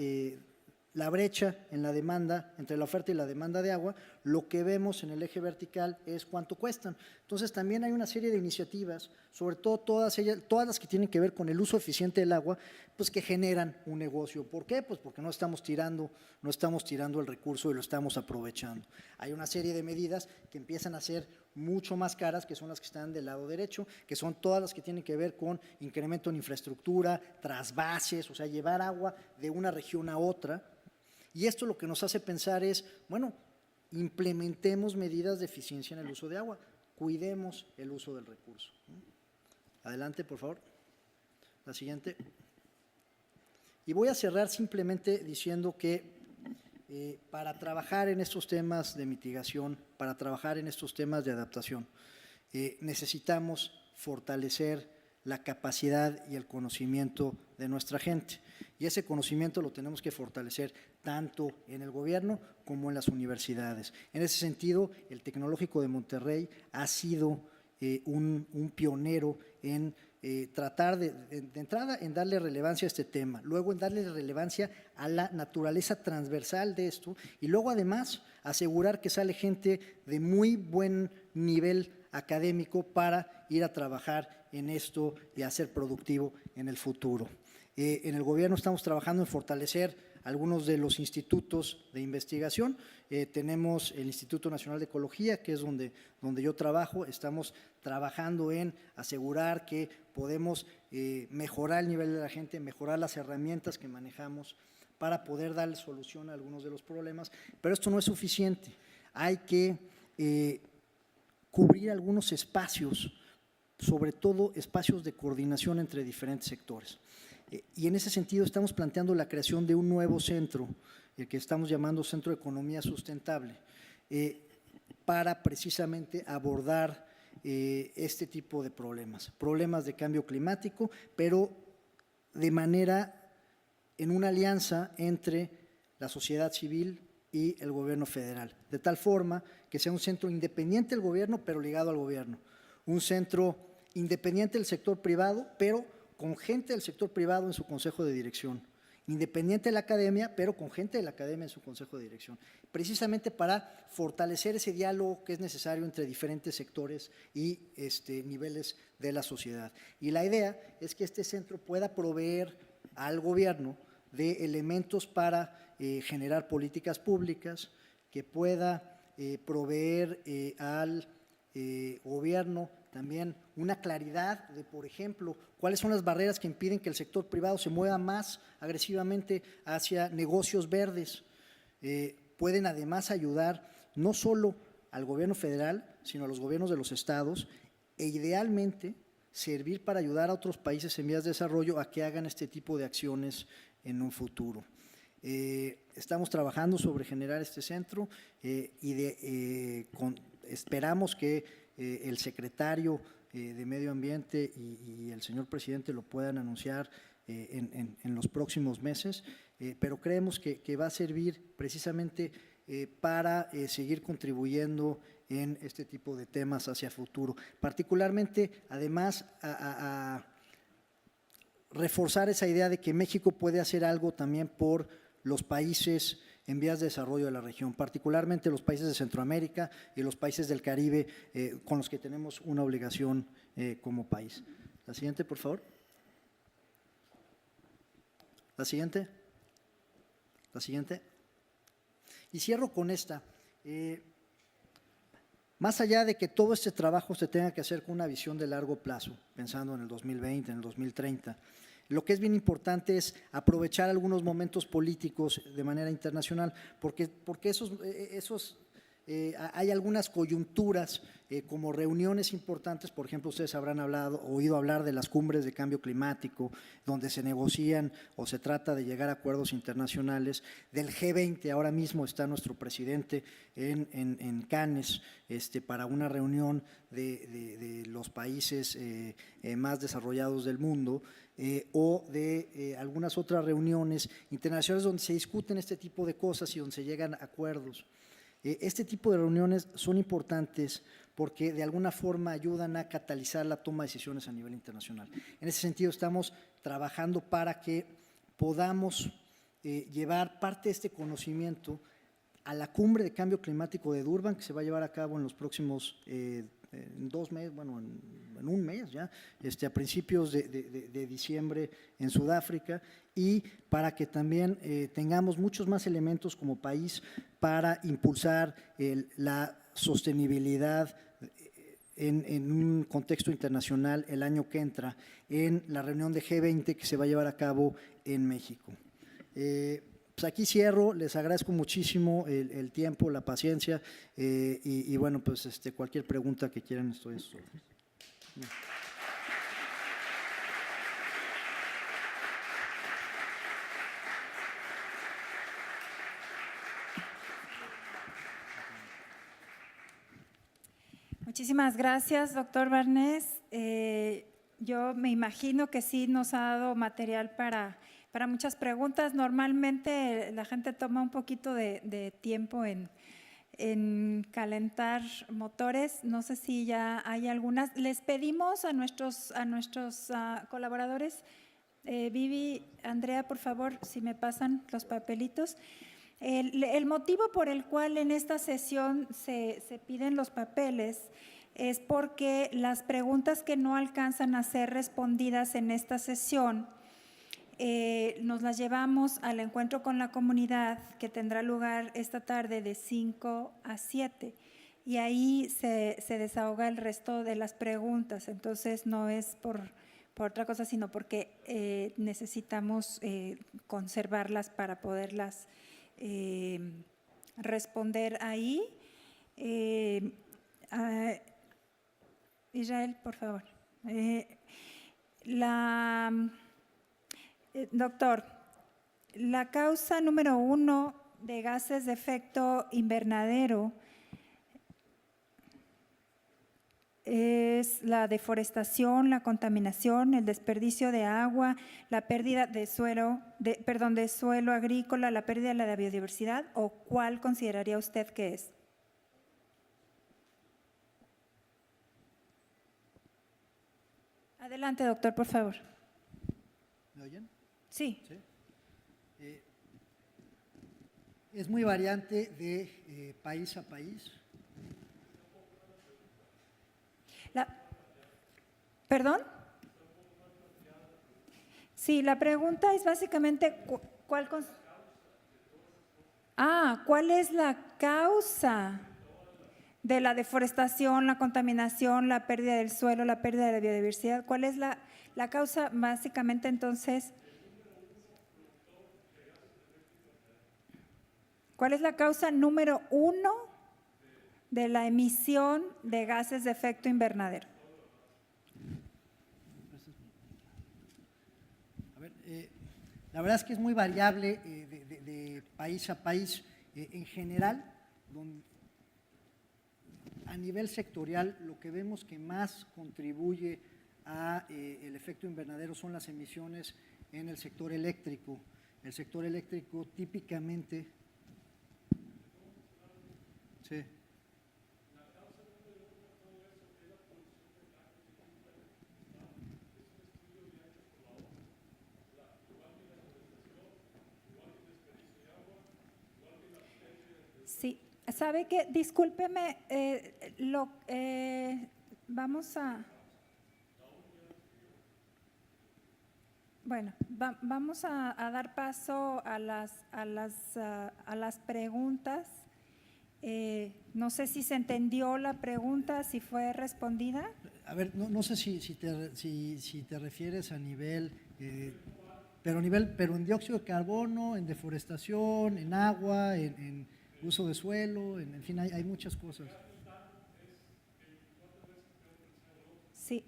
S2: brecha en la demanda, entre la oferta y la demanda de agua. Lo que vemos en el eje vertical es cuánto cuestan. Entonces también hay una serie de iniciativas, sobre todo todas las que tienen que ver con el uso eficiente del agua, pues que generan un negocio. ¿Por qué? Pues porque no estamos tirando el recurso y lo estamos aprovechando. Hay una serie de medidas que empiezan a ser mucho más caras, que son las que están del lado derecho, que son todas las que tienen que ver con incremento en infraestructura, trasvases, o sea, llevar agua de una región a otra. Y esto lo que nos hace pensar es, bueno, implementemos medidas de eficiencia en el uso de agua, cuidemos el uso del recurso. Adelante, por favor. La siguiente. Y voy a cerrar simplemente diciendo que para trabajar en estos temas de mitigación, para trabajar en estos temas de adaptación, necesitamos fortalecer la capacidad y el conocimiento de nuestra gente. Y ese conocimiento lo tenemos que fortalecer tanto en el gobierno como en las universidades. En ese sentido, el Tecnológico de Monterrey ha sido un pionero en tratar de entrada en darle relevancia a este tema, luego en darle relevancia a la naturaleza transversal de esto y luego además asegurar que sale gente de muy buen nivel académico para ir a trabajar en esto y a ser productivo en el futuro. En el gobierno estamos trabajando en fortalecer algunos de los institutos de investigación. Tenemos el Instituto Nacional de Ecología, que es donde yo trabajo. Estamos trabajando en asegurar que podemos mejorar el nivel de la gente, mejorar las herramientas que manejamos para poder darle solución a algunos de los problemas. Pero esto no es suficiente. Hay que cubrir algunos espacios, sobre todo espacios de coordinación entre diferentes sectores. Y en ese sentido estamos planteando la creación de un nuevo centro, el que estamos llamando Centro de Economía Sustentable, para precisamente abordar este tipo de problemas de cambio climático, pero de manera en una alianza entre la sociedad civil y el gobierno federal, de tal forma que sea un centro independiente del gobierno, pero ligado al gobierno, un centro independiente del sector privado, pero con gente del sector privado en su consejo de dirección, independiente de la academia, pero con gente de la academia en su consejo de dirección, precisamente para fortalecer ese diálogo que es necesario entre diferentes sectores y niveles de la sociedad. Y la idea es que este centro pueda proveer al gobierno de elementos para generar políticas públicas, que pueda proveer al gobierno también una claridad de, por ejemplo, cuáles son las barreras que impiden que el sector privado se mueva más agresivamente hacia negocios verdes. Pueden además ayudar no solo al gobierno federal, sino a los gobiernos de los estados e idealmente servir para ayudar a otros países en vías de desarrollo a que hagan este tipo de acciones en un futuro. Estamos trabajando sobre generar este centro y esperamos que el secretario de Medio Ambiente y el señor presidente lo puedan anunciar en los próximos meses, pero creemos que va a servir precisamente para seguir contribuyendo en este tipo de temas hacia futuro. Particularmente, además, a reforzar esa idea de que México puede hacer algo también por los países en vías de desarrollo de la región, particularmente los países de Centroamérica y los países del Caribe, con los que tenemos una obligación como país. La siguiente, por favor. La siguiente. La siguiente. Y cierro con esta. Más allá de que todo este trabajo se tenga que hacer con una visión de largo plazo, pensando en el 2020, en el 2030, lo que es bien importante es aprovechar algunos momentos políticos de manera internacional, porque hay algunas coyunturas como reuniones importantes. Por ejemplo, ustedes habrán oído hablar de las cumbres de cambio climático, donde se negocian o se trata de llegar a acuerdos internacionales. Del G20, ahora mismo está nuestro presidente en Cannes para una reunión de los países más desarrollados del mundo, o de algunas otras reuniones internacionales donde se discuten este tipo de cosas y donde se llegan a acuerdos. Este tipo de reuniones son importantes porque de alguna forma ayudan a catalizar la toma de decisiones a nivel internacional. En ese sentido, estamos trabajando para que podamos llevar parte de este conocimiento a la cumbre de cambio climático de Durban, que se va a llevar a cabo en los próximos 2 meses, bueno, en un mes ya, a principios de diciembre en Sudáfrica, y para que también tengamos muchos más elementos como país para impulsar la sostenibilidad en un contexto internacional el año que entra, en la reunión de G20 que se va a llevar a cabo en México. Pues aquí cierro, les agradezco muchísimo el tiempo, la paciencia, y bueno, pues cualquier pregunta que quieran estoy a sus órdenes.
S3: Muchísimas gracias, doctor Barnés. Yo me imagino que sí nos ha dado material para muchas preguntas. Normalmente la gente toma un poquito de tiempo en calentar motores. No sé si ya hay algunas. Les pedimos a nuestros colaboradores, Vivi, Andrea, por favor, si me pasan los papelitos. El motivo por el cual en esta sesión se piden los papeles es porque las preguntas que no alcanzan a ser respondidas en esta sesión nos las llevamos al encuentro con la comunidad que tendrá lugar esta tarde de 5 a 7, y ahí se desahoga el resto de las preguntas. Entonces no es por otra cosa, sino porque necesitamos conservarlas para poderlas responder ahí. Israel, por favor. Doctor, la causa número 1 de gases de efecto invernadero es la deforestación, la contaminación, el desperdicio de agua, la pérdida de suelo agrícola, la pérdida de la biodiversidad, ¿o cuál consideraría usted que es? Adelante, doctor, por favor.
S2: ¿Me oyen?
S3: Sí.
S2: ¿Sí? Es muy variante de país a país.
S3: ¿Perdón? Sí, la pregunta es básicamente ¿cuál es la causa de la deforestación, la contaminación, la pérdida del suelo, la pérdida de la biodiversidad? ¿Cuál es la causa básicamente entonces? ¿Cuál es la causa número 1 de la emisión de gases de efecto invernadero?
S2: A ver, la verdad es que es muy variable de país a país. En general, a nivel sectorial, lo que vemos que más contribuye a el efecto invernadero son las emisiones en el sector eléctrico. El sector eléctrico típicamente… Sí.
S3: Sí, ¿sabe qué? Discúlpeme, vamos a… Bueno, vamos a dar paso a las preguntas. No sé si se entendió la pregunta, si fue respondida.
S2: A ver, no sé si te refieres a nivel… pero en dióxido de carbono, en deforestación, en agua, en uso de suelo, en fin, hay muchas cosas.
S3: Sí.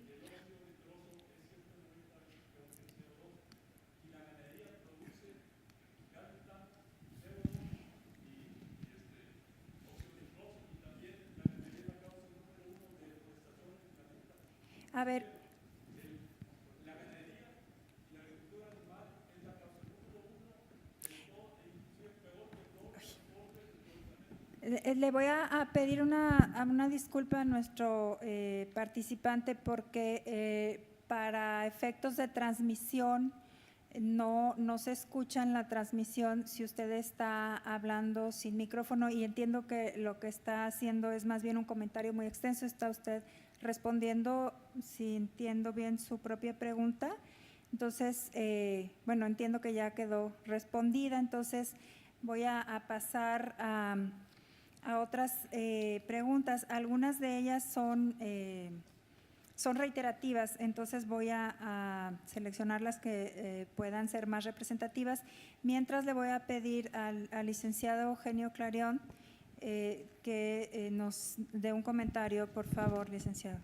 S3: A ver. Le voy a pedir una disculpa a nuestro participante porque para efectos de transmisión no se escucha en la transmisión si usted está hablando sin micrófono, y entiendo que lo que está haciendo es más bien un comentario muy extenso. Está usted respondiendo, si entiendo bien, su propia pregunta. Entonces, bueno, entiendo que ya quedó respondida. Entonces, voy a pasar a otras preguntas. Algunas de ellas son reiterativas, entonces voy a seleccionar las que puedan ser más representativas. Mientras le voy a pedir al licenciado Eugenio Clarión que nos dé un comentario, por favor, licenciado.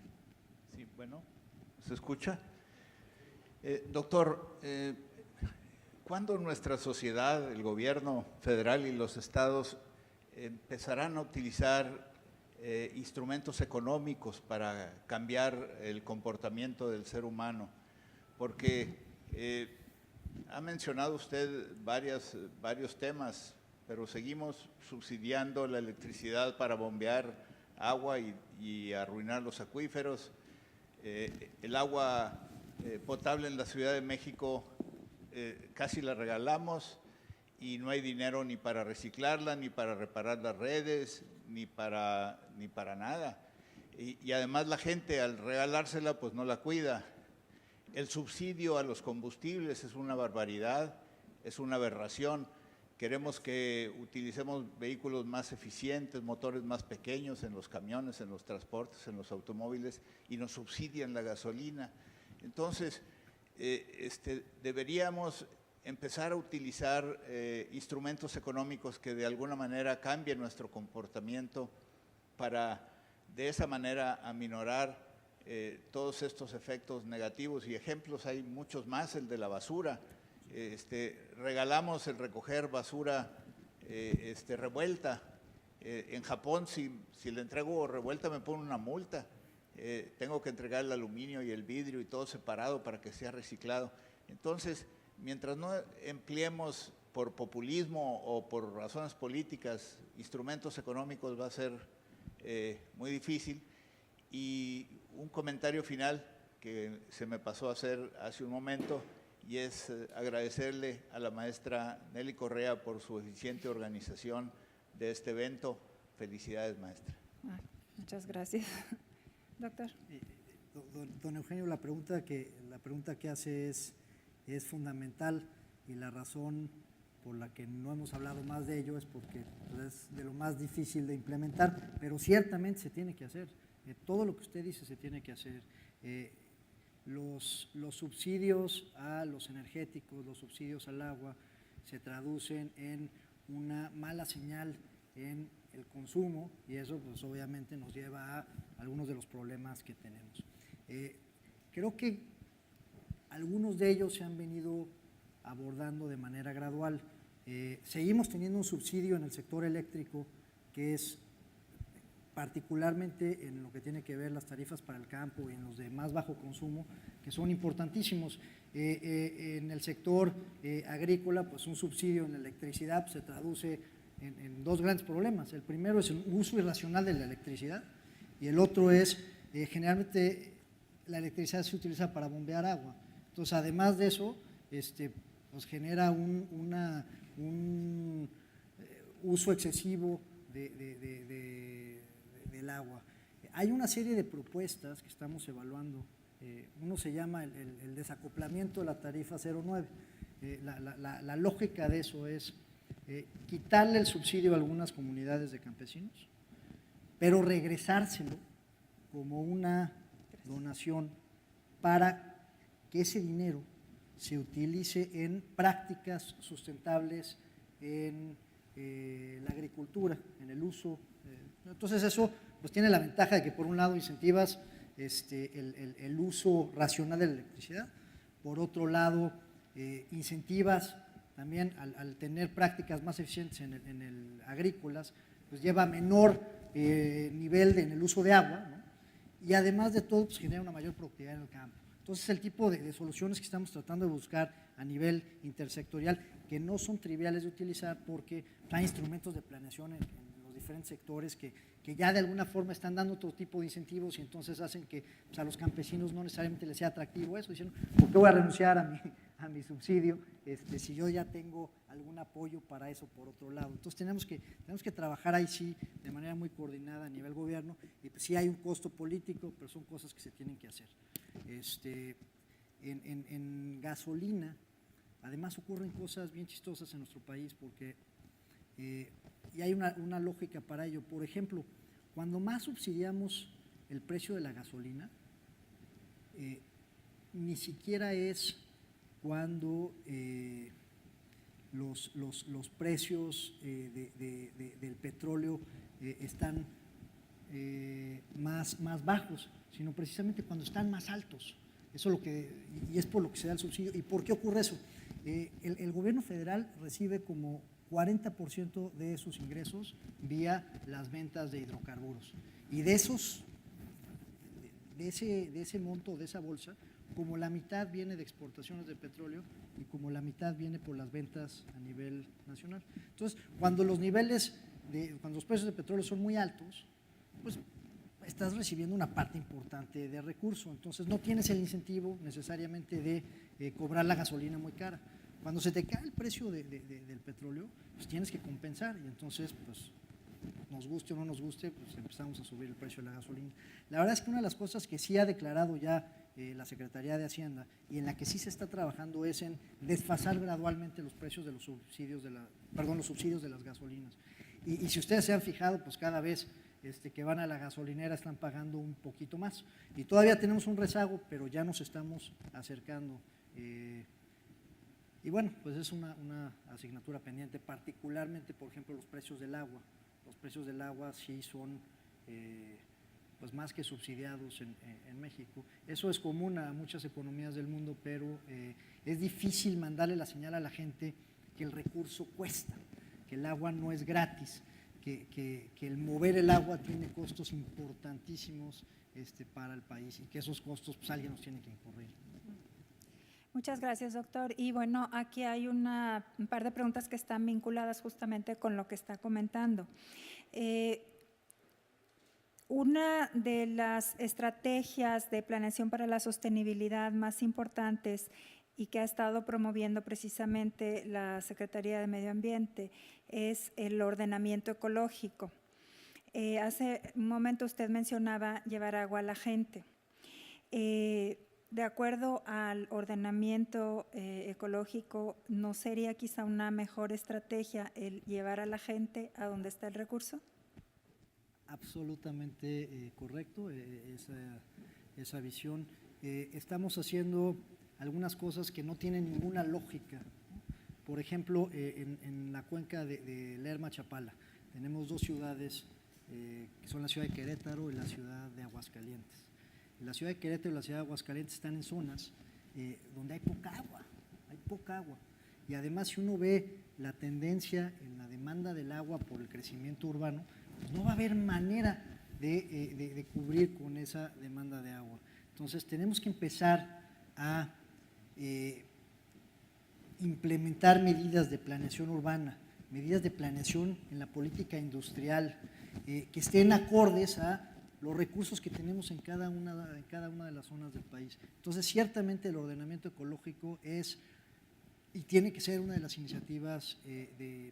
S4: Sí, bueno, ¿se escucha? Doctor, ¿cuándo nuestra sociedad, el gobierno federal y los estados empezarán a utilizar instrumentos económicos para cambiar el comportamiento del ser humano? Porque ha mencionado usted varios temas, pero seguimos subsidiando la electricidad para bombear agua y arruinar los acuíferos. El agua potable en la Ciudad de México casi la regalamos y no hay dinero ni para reciclarla, ni para reparar las redes, ni para nada. Y además la gente al regalársela pues no la cuida. El subsidio a los combustibles es una barbaridad, es una aberración. Queremos que utilicemos vehículos más eficientes, motores más pequeños en los camiones, en los transportes, en los automóviles, y nos subsidian la gasolina. Entonces, deberíamos empezar a utilizar instrumentos económicos que de alguna manera cambien nuestro comportamiento para de esa manera aminorar todos estos efectos negativos. Y ejemplos hay muchos más, el de la basura. Regalamos el recoger basura revuelta. En Japón, si le entrego revuelta me ponen una multa. Tengo que entregar el aluminio y el vidrio y todo separado para que sea reciclado. Entonces, mientras no empleemos por populismo o por razones políticas instrumentos económicos, va a ser muy difícil. Y un comentario final que se me pasó a hacer hace un momento, y es agradecerle a la maestra Nelly Correa por su eficiente organización de este evento. Felicidades, maestra.
S3: Muchas gracias. Doctor.
S2: Don Eugenio, la pregunta que hace es fundamental, y la razón por la que no hemos hablado más de ello es porque es de lo más difícil de implementar, pero ciertamente se tiene que hacer. Todo lo que usted dice se tiene que hacer. Los subsidios a los energéticos, los subsidios al agua, se traducen en una mala señal en el consumo, y eso pues obviamente nos lleva a algunos de los problemas que tenemos. Creo que algunos de ellos se han venido abordando de manera gradual. Seguimos teniendo un subsidio en el sector eléctrico que es particularmente en lo que tiene que ver las tarifas para el campo y en los de más bajo consumo, que son importantísimos. En el sector agrícola, pues un subsidio en la electricidad pues, se traduce en dos grandes problemas. El primero es el uso irracional de la electricidad y el otro es, generalmente, la electricidad se utiliza para bombear agua. Entonces, además de eso, pues genera un uso excesivo del agua. Hay una serie de propuestas que estamos evaluando. Uno se llama el desacoplamiento de la tarifa 09. La lógica de eso es quitarle el subsidio a algunas comunidades de campesinos, pero regresárselo como una donación para que ese dinero se utilice en prácticas sustentables en la agricultura, en el uso. Entonces eso pues tiene la ventaja de que por un lado incentivas el uso racional de la electricidad, por otro lado incentivas también al tener prácticas más eficientes en el agrícolas, pues lleva menor nivel en el uso de agua, ¿no? Y además de todo pues genera una mayor productividad en el campo. Entonces el tipo de soluciones que estamos tratando de buscar a nivel intersectorial, que no son triviales de utilizar porque hay instrumentos de planeación en los diferentes sectores que ya de alguna forma están dando otro tipo de incentivos y entonces hacen que pues, a los campesinos no necesariamente les sea atractivo eso, diciendo, ¿por qué voy a renunciar a mi subsidio si yo ya tengo algún apoyo para eso por otro lado? Entonces tenemos que trabajar ahí sí de manera muy coordinada a nivel gobierno y pues, sí hay un costo político, pero son cosas que se tienen que hacer. En gasolina, además ocurren cosas bien chistosas en nuestro país porque y hay una lógica para ello. Por ejemplo, cuando más subsidiamos el precio de la gasolina, ni siquiera es cuando los precios del petróleo están más bajos, sino precisamente cuando están más altos. Eso y es por lo que se da el subsidio. ¿Y por qué ocurre eso? El gobierno federal recibe como 40% de sus ingresos vía las ventas de hidrocarburos. Y de ese monto, de esa bolsa, como la mitad viene de exportaciones de petróleo y como la mitad viene por las ventas a nivel nacional. Entonces, cuando los precios de petróleo son muy altos, pues estás recibiendo una parte importante de recurso, entonces no tienes el incentivo necesariamente de cobrar la gasolina muy cara. Cuando se te cae el precio del petróleo, pues tienes que compensar y entonces, pues, nos guste o no nos guste, pues empezamos a subir el precio de la gasolina. La verdad es que una de las cosas que sí ha declarado ya la Secretaría de Hacienda y en la que sí se está trabajando es en desfasar gradualmente los precios de los subsidios de las gasolinas. Y si ustedes se han fijado, pues cada vez que van a la gasolinera están pagando un poquito más. Y todavía tenemos un rezago, pero ya nos estamos acercando. Y bueno, pues es una asignatura pendiente, particularmente, por ejemplo, los precios del agua. Los precios del agua sí son pues más que subsidiados en México. Eso es común a muchas economías del mundo, pero es difícil mandarle la señal a la gente que el recurso cuesta, que el agua no es gratis, que el mover el agua tiene costos importantísimos para el país y que esos costos pues alguien los tiene que incurrir.
S3: Muchas gracias, doctor. Y bueno, aquí hay un par de preguntas que están vinculadas justamente con lo que está comentando. Una de las estrategias de planeación para la sostenibilidad más importantes y que ha estado promoviendo precisamente la Secretaría de Medio Ambiente es el ordenamiento ecológico. Hace un momento usted mencionaba llevar agua a la gente. De acuerdo al ordenamiento ecológico, ¿no sería quizá una mejor estrategia el llevar a la gente a donde está el recurso?
S2: Absolutamente correcto, esa visión. Estamos haciendo algunas cosas que no tienen ninguna lógica. Por ejemplo, en la cuenca de Lerma-Chapala tenemos dos ciudades que son la ciudad de Querétaro y la ciudad de Aguascalientes. La ciudad de Querétaro y la ciudad de Aguascalientes están en zonas donde hay poca agua. Y además, si uno ve la tendencia en la demanda del agua por el crecimiento urbano, pues no va a haber manera de cubrir con esa demanda de agua. Entonces, tenemos que empezar a implementar medidas de planeación urbana, medidas de planeación en la política industrial, que estén acordes a los recursos que tenemos en cada una de las zonas del país. Entonces, ciertamente el ordenamiento ecológico es y tiene que ser una de las iniciativas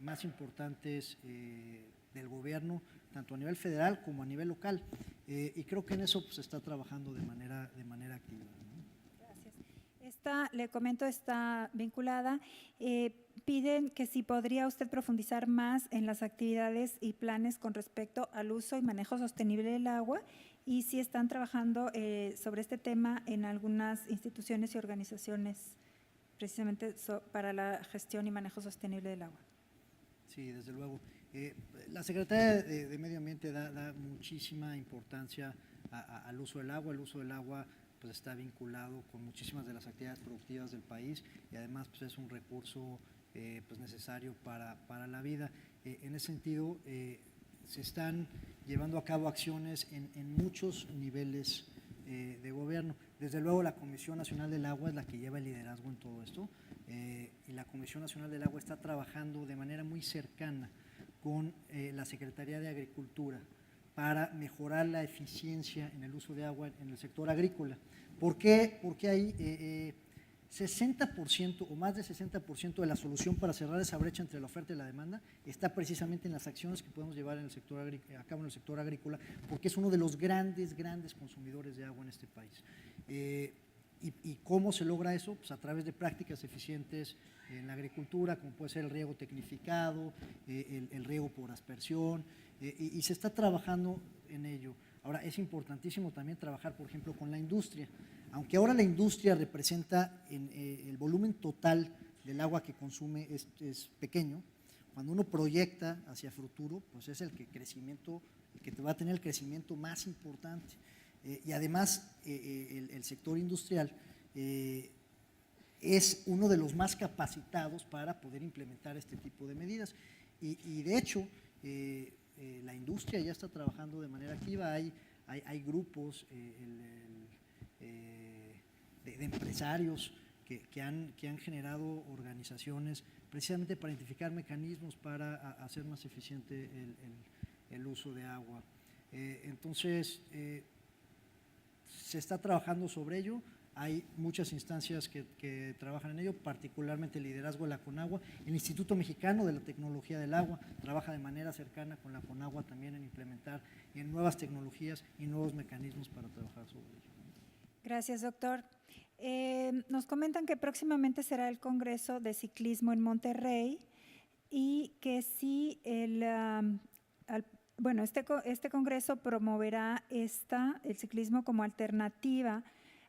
S2: más importantes del gobierno, tanto a nivel federal como a nivel local, y creo que en eso pues, se está trabajando de manera activa.
S3: Gracias. Esta, le comento, está vinculada. Piden que si podría usted profundizar más en las actividades y planes con respecto al uso y manejo sostenible del agua y si están trabajando sobre este tema en algunas instituciones y organizaciones precisamente para la gestión y manejo sostenible del agua.
S2: Sí, desde luego. La Secretaría de Medio Ambiente da muchísima importancia al uso del agua. El uso del agua pues, está vinculado con muchísimas de las actividades productivas del país y además pues, es un recurso pues, necesario para la vida. En ese sentido, se están llevando a cabo acciones en muchos niveles de gobierno. Desde luego la Comisión Nacional del Agua es la que lleva el liderazgo en todo esto y la Comisión Nacional del Agua está trabajando de manera muy cercana con la Secretaría de Agricultura para mejorar la eficiencia en el uso de agua en el sector agrícola. ¿Por qué? Porque hay 60% o más de 60% de la solución para cerrar esa brecha entre la oferta y la demanda está precisamente en las acciones que podemos llevar en el sector a cabo en el sector agrícola, porque es uno de los grandes consumidores de agua en este país. ¿Y cómo se logra eso? Pues a través de prácticas eficientes en la agricultura, como puede ser el riego tecnificado, el riego por aspersión, y se está trabajando en ello. Ahora, es importantísimo también trabajar, por ejemplo, con la industria. Aunque ahora la industria representa el volumen total del agua que consume es pequeño, cuando uno proyecta hacia futuro, pues es el que te va a tener el crecimiento más importante. Y además, el sector industrial es uno de los más capacitados para poder implementar este tipo de medidas. Y de hecho, la industria ya está trabajando de manera activa. Hay grupos de empresarios que han generado organizaciones precisamente para identificar mecanismos para hacer más eficiente el uso de agua. Entonces, se está trabajando sobre ello. Hay muchas instancias que trabajan en ello, particularmente el liderazgo de la CONAGUA. El Instituto Mexicano de la Tecnología del Agua trabaja de manera cercana con la CONAGUA también en implementar nuevas tecnologías y nuevos mecanismos para trabajar sobre ello.
S3: Gracias, doctor. Nos comentan que próximamente será el Congreso de Ciclismo en Monterrey y que sí este Congreso promoverá el ciclismo como alternativa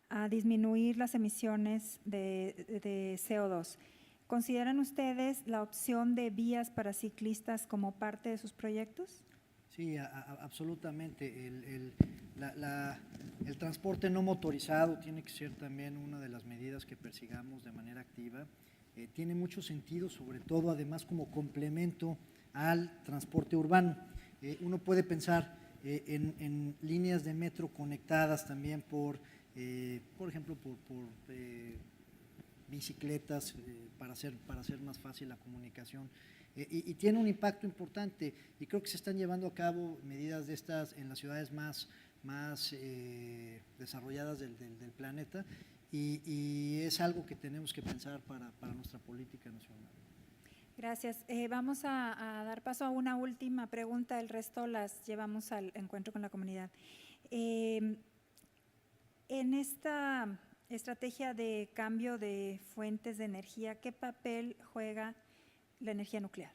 S3: a disminuir las emisiones de CO2. ¿Consideran ustedes la opción de vías para ciclistas como parte de sus proyectos?
S2: Sí, absolutamente. El transporte no motorizado tiene que ser también una de las medidas que persigamos de manera activa. Tiene mucho sentido, sobre todo además como complemento al transporte urbano. Uno puede pensar en líneas de metro conectadas también por ejemplo, por bicicletas para hacer más fácil la comunicación. Y tiene un impacto importante y creo que se están llevando a cabo medidas de estas en las ciudades más desarrolladas del planeta y es algo que tenemos que pensar para nuestra política nacional.
S3: Gracias. Vamos a dar paso a una última pregunta, el resto las llevamos al encuentro con la comunidad. En esta estrategia de cambio de fuentes de energía, ¿qué papel juega la energía nuclear?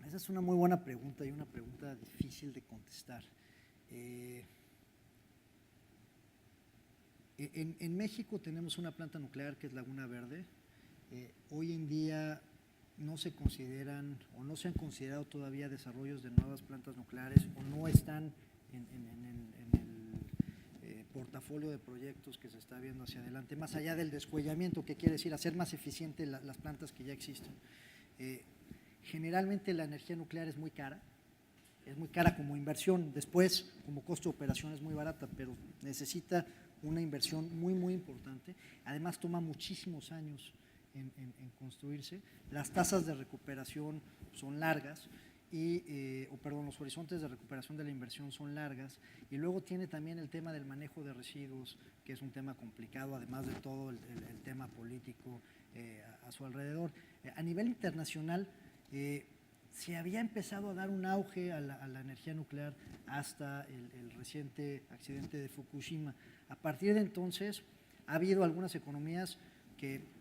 S2: Esa es una muy buena pregunta y una pregunta difícil de contestar. En México tenemos una planta nuclear que es Laguna Verde. Hoy en día no se consideran o no se han considerado todavía desarrollos de nuevas plantas nucleares o no están en el portafolio de proyectos que se está viendo hacia adelante, más allá del descuellamiento, que quiere decir hacer más eficientes las plantas que ya existen. Generalmente la energía nuclear es muy cara es muy cara como inversión, después como costo de operación es muy barata, pero necesita una inversión muy, muy importante. Además toma muchísimos años en construirse. Las tasas de recuperación son largas, los horizontes de recuperación de la inversión son largas, y luego tiene también el tema del manejo de residuos, que es un tema complicado, además de todo el tema político a su alrededor. A nivel internacional, se había empezado a dar un auge a la energía nuclear hasta el reciente accidente de Fukushima. A partir de entonces, ha habido algunas economías que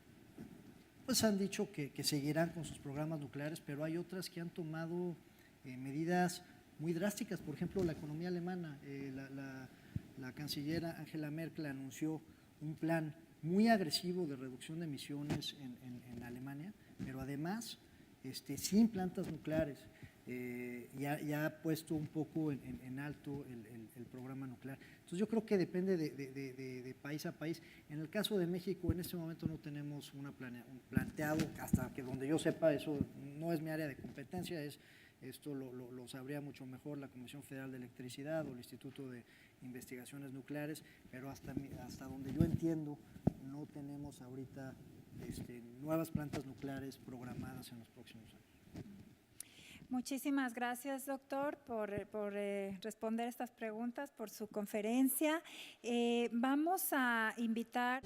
S2: pues han dicho que seguirán con sus programas nucleares, pero hay otras que han tomado medidas muy drásticas. Por ejemplo, la economía alemana, la canciller Angela Merkel anunció un plan muy agresivo de reducción de emisiones en Alemania, pero además sin plantas nucleares. Ya ha puesto un poco en alto el programa nuclear. Entonces yo creo que depende de país a país. En el caso de México, en este momento no tenemos un planteado, hasta que donde yo sepa, eso no es mi área de competencia, esto lo sabría mucho mejor la Comisión Federal de Electricidad o el Instituto de Investigaciones Nucleares, pero hasta donde yo entiendo, no tenemos ahorita nuevas plantas nucleares programadas en los próximos años.
S3: Muchísimas gracias, doctor, por responder estas preguntas, por su conferencia. Vamos a invitar…